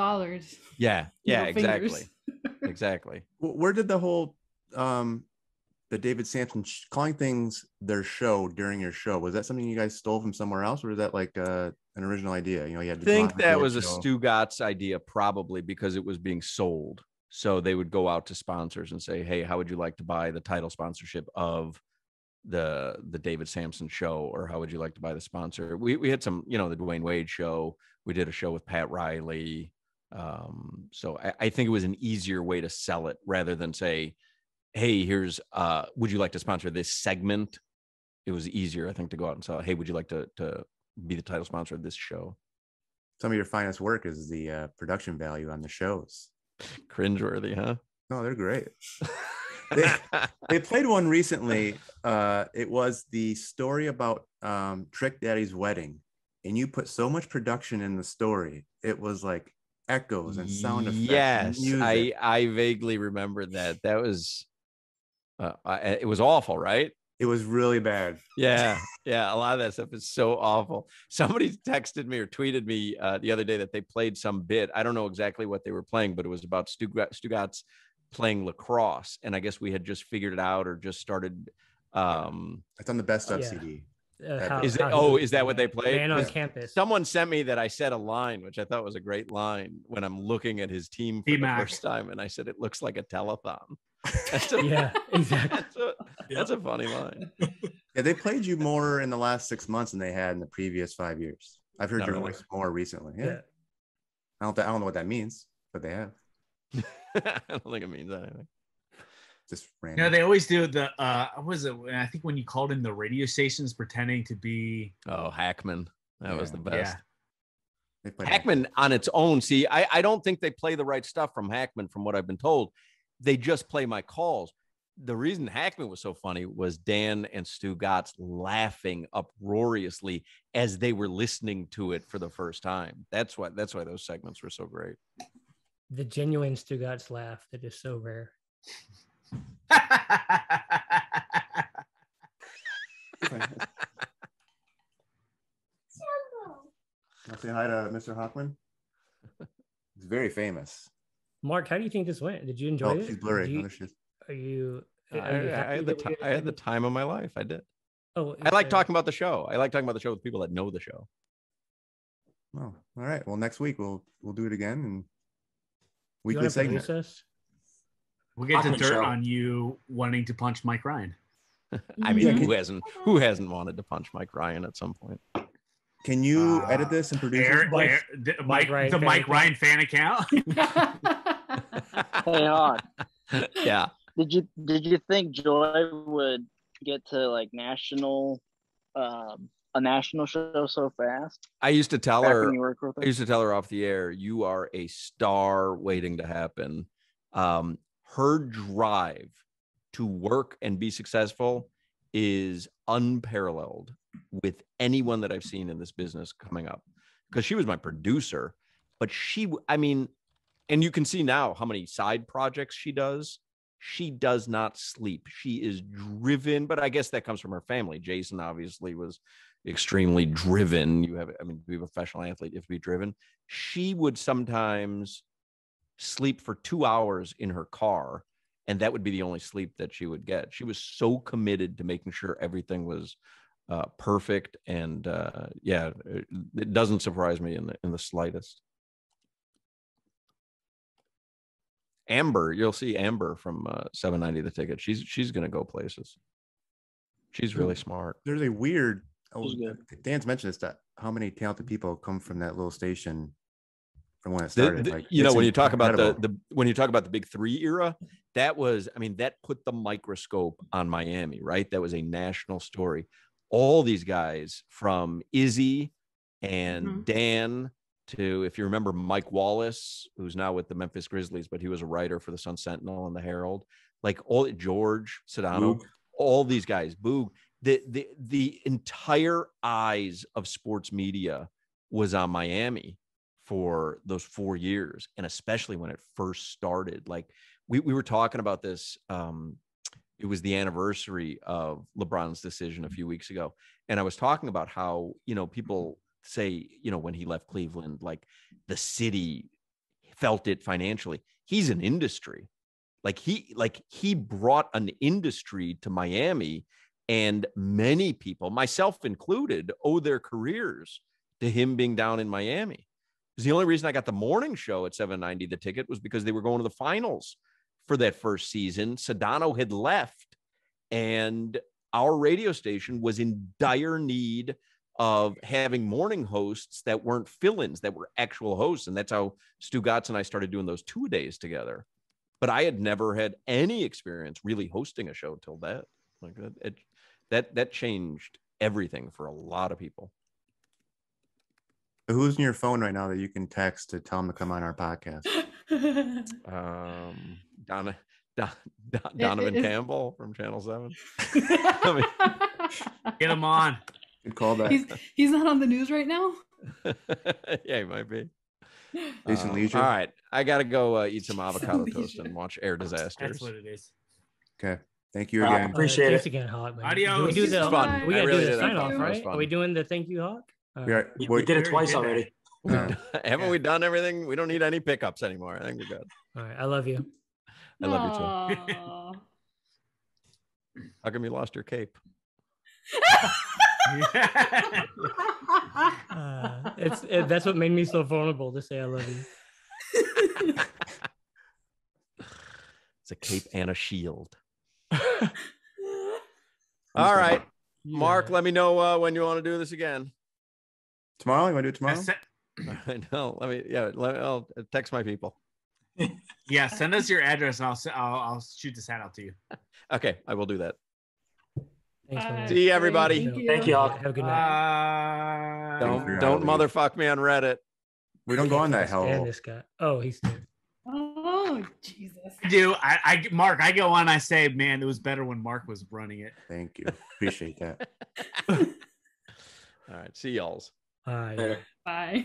Yeah, exactly. Fingers. Exactly. Where did the whole the David Sampson calling things their show during your show, was that something you guys stole from somewhere else, or was that like an original idea? You had to think that was a Stu Gatz idea, probably because it was being sold. So they would go out to sponsors and say, hey, how would you like to buy the title sponsorship of the David Sampson show, or how would you like to buy the sponsor? We had some, the Dwayne Wade show. We did a show with Pat Riley. So I think it was an easier way to sell it rather than say, hey, here's would you like to sponsor this segment? It was easier, I think, to go out and sell, hey, would you like to be the title sponsor of this show? Some of your finest work is the production value on the shows. Cringeworthy, huh? No, they're great. They played one recently. It was the story about Trick Daddy's wedding, and you put so much production in the story. It was like echoes and sound effects. Yes, and I vaguely remember that. That was it was awful, right? It was really bad. Yeah. A lot of that stuff is so awful. Somebody texted me or tweeted me the other day that they played some bit. I don't know exactly what they were playing, but it was about Stu Gatz playing lacrosse, and I guess we had just figured it out or just started. It's on the best of CD. Is that what they played? Man on Campus. Someone sent me that I said a line, which I thought was a great line, when I'm looking at his team for the first time, and I said it looks like a telethon. Yeah, exactly. That's a funny line. Yeah, they played you more in the last 6 months than they had in the previous 5 years. I've heard your voice more recently. Yeah. I don't know what that means, but they have. I don't think it means anything. Just random. No, they always do the what was it? I think when you called in the radio stations pretending to be Hackman. That was the best. Yeah. Hackman on its own. See, I don't think they play the right stuff from Hackman, from what I've been told. They just play my calls. The reason Hackman was so funny was Dan and Stu Gatz laughing uproariously as they were listening to it for the first time. That's why those segments were so great. The genuine Stu Gatz laugh that is so rare. I'll say hi to Mr. Hochman. He's very famous. Mark, how do you think this went? Did you enjoy it? She's blurry. I had the time of my life. I did. Oh, I like talking about the show. I like talking about the show with people that know the show. Oh, all right. Well, next week we'll do it again, and weekly segment. We'll get the dirt on you wanting to punch Mike Ryan. I mean, who hasn't wanted to punch Mike Ryan at some point? Can you edit this and produce the Mike Ryan fan account? Hey, Hoch. Yeah. Did you think Joy would get to like a national show so fast? I used to tell her off the air, you are a star waiting to happen. Her drive to work and be successful is unparalleled with anyone that I've seen in this business coming up, because she was my producer, but and you can see now how many side projects she does. She does not sleep. She is driven, but I guess that comes from her family. Jason obviously was extremely driven. To be a professional athlete, you have to be driven. She would sometimes sleep for 2 hours in her car, and that would be the only sleep that she would get. She was so committed to making sure everything was perfect, and it doesn't surprise me in the slightest. Amber, you'll see Amber from 790 The Ticket. She's going to go places. She's really smart. There's a weird. Dan's mentioned this, that how many talented people come from that little station from when it started. When you talk about incredible. when you talk about the Big Three era, that was, I mean, that put the microscope on Miami, right? That was a national story. All these guys from Izzy and Dan to, if you remember, Mike Wallace, who's now with the Memphis Grizzlies, but he was a writer for the Sun Sentinel and the Herald, like all George Sedano, all these guys, Boog, the entire eyes of sports media was on Miami for those 4 years. And especially when it first started, like we were talking about this. It was the anniversary of LeBron's decision a few weeks ago. And I was talking about how, people say, when he left Cleveland, like the city felt it financially. He's an industry. Like he brought an industry to Miami, and many people, myself included, owe their careers to him being down in Miami. Because the only reason I got the morning show at 790, the ticket, was because they were going to the finals for that first season. Sedano had left, and our radio station was in dire need of having morning hosts that weren't fill-ins, that were actual hosts. And that's how Stu Gatz and I started doing those 2-a-days together. But I had never had any experience really hosting a show till that. Like that changed everything for a lot of people. Who's in your phone right now that you can text to tell them to come on our podcast? Donovan Campbell from Channel 7. Get him on. Good call back. He's not on the news right now. Yeah, he might be. Jason Leisure. All right, I gotta go eat some avocado toast and watch Air Disasters. That's what it is. Okay, thank you again. Appreciate Thanks it. again, Hawk. Man. Adios. Do we do the It's fun. We I gotta really do did the have sign off, fun. It was right? fun. Are we doing the thank you, Hawk? We did it twice already. Haven't we done everything? We don't need any pickups anymore. I think we're good. All right, I love you. I love you too. Aw. How come you lost your cape? That's what made me so vulnerable to say I love you. It's a cape and a shield. All right, Mark, let me know when you want to do this again. Tomorrow? You want to do it tomorrow? I know. I'll text my people. Yeah, send us your address and I'll shoot this hat out to you. Okay, I will do that. Thanks, man. See you, everybody. Thank you all. Have a good night. Don't motherfuck me on Reddit. We don't go on that hell. And this guy. Oh, he's there. Oh, Jesus. I do. Mark, I go on and I say, man, it was better when Mark was running it. Thank you. Appreciate that. All right. See y'alls. Bye. Bye.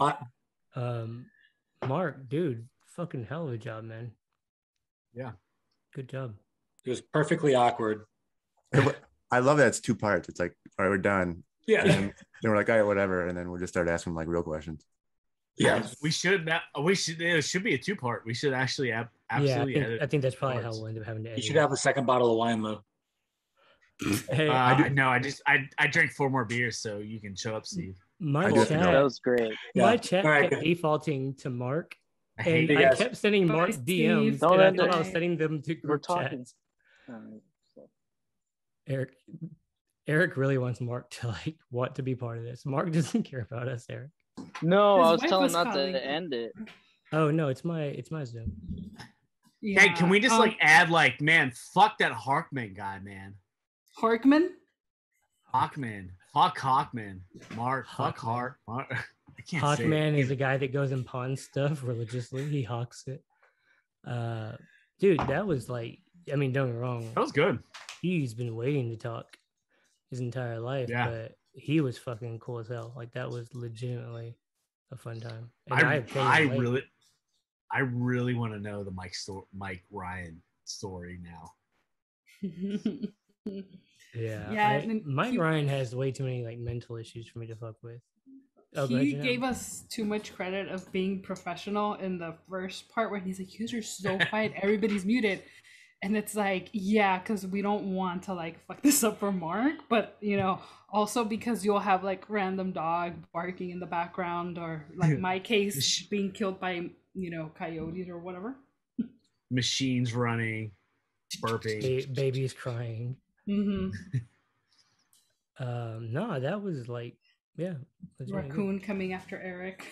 Mark, dude, fucking hell of a job, man. Yeah. Good job. It was perfectly awkward. I love that it's 2 parts. It's like, all right, we're done. Yeah. And then we're like, all right, whatever. And then we'll just start asking like real questions. Yeah. We should. It should be a 2-part. We should actually absolutely edit. I think that's probably how we'll end up having to edit. You should have a second bottle of wine, though. Hey, I drank 4 more beers, so you can show up, Steve. That was great. My chat Right. kept defaulting to Mark, I hate and you I guys. kept sending Mark DMs, Don't and I end thought it. I was sending them to We're group talking. chats. Eric really wants Mark to want to be part of this. Mark doesn't care about us, Eric. No, His I was wife telling was not calling. to end it. Oh no, it's my Zoom. Yeah. Hey, can we just add man, fuck that Hochman guy, man. Harkman? Hochman. Fuck Hochman. Mark. Fuck Hart. I can't say Hawkman it. is the guy that goes and pawns stuff religiously. He hawks it. Dude, that was don't get me wrong. That was good. He's been waiting to talk his entire life, Yeah. but he was fucking cool as hell. That was legitimately a fun time. And I really want to know the Mike Ryan story now. Yeah. Mike Ryan has way too many mental issues for me to fuck with. He gave us too much credit of being professional in the first part where he's like, "You guys are so quiet, everybody's muted," and it's like, yeah, because we don't want to fuck this up for Mark, but also because you'll have random dog barking in the background, or my case being killed by coyotes or whatever. Machines running, burping, babies crying. Mm-hmm. No, that was raccoon coming after Eric.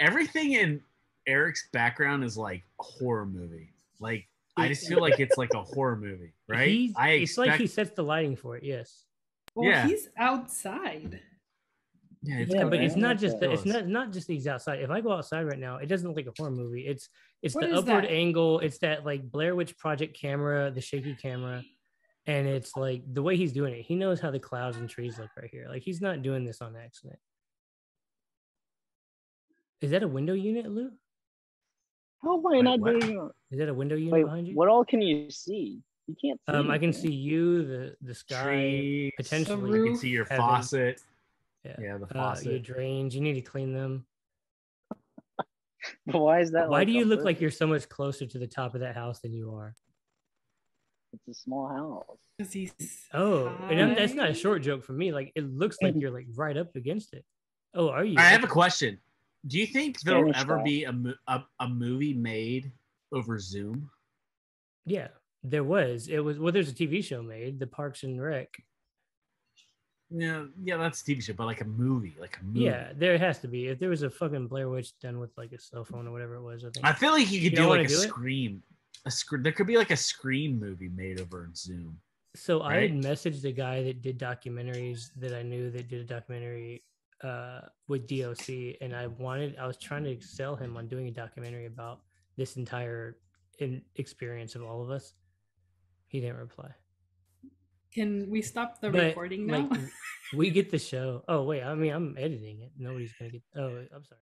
everything in Eric's background is like a horror movie. Like I just feel like it's like a horror movie, right? It's like he sets the lighting for it. Yes. Well, Yeah. he's outside. Yeah, but it's not just it's not just he's outside. If I go outside right now, it doesn't look like a horror movie. It's What the is upward that? angle. It's that like Blair Witch Project camera, the shaky camera, and it's like the way he's doing it. He knows how the clouds and trees look right here. Like he's not doing this on accident. Is that a window unit, Lou? How am I not what? doing? Is that a window unit Wait, behind you? what all can you see? You can't see. I can anything. see you, the sky, Trees, potentially. The You roof. can see your heaven. faucet. Yeah, Yeah, the your faucet. drains. You need to clean them. But why is that? Why like do you on look like purpose? you're so much closer to the top of that house than you are? It's a small house. 'Cause he's Oh, and that's not a high. short joke for me. Like it looks like you're like right up against it. Oh, are you? I have a question. Do you think there'll Spanish ever style. be a movie made over Zoom? Yeah, there was. It was. Well, there's a TV show made, The Parks and Rec. Yeah, that's a TV show, but like a movie. Yeah, there has to be. If there was a fucking Blair Witch done with like a cell phone or whatever it was, I think. I feel like you could You do don't like wanna a do it? Scream. There could be like a Scream movie made over Zoom. So I had Right? messaged a guy that did documentaries that I knew that did a documentary with DOC, and I was trying to sell him on doing a documentary about this entire experience of all of us. He didn't reply. Can we stop the But, recording now? like, we get the show. Oh wait, I mean I'm editing it. Nobody's gonna get. Oh, I'm sorry.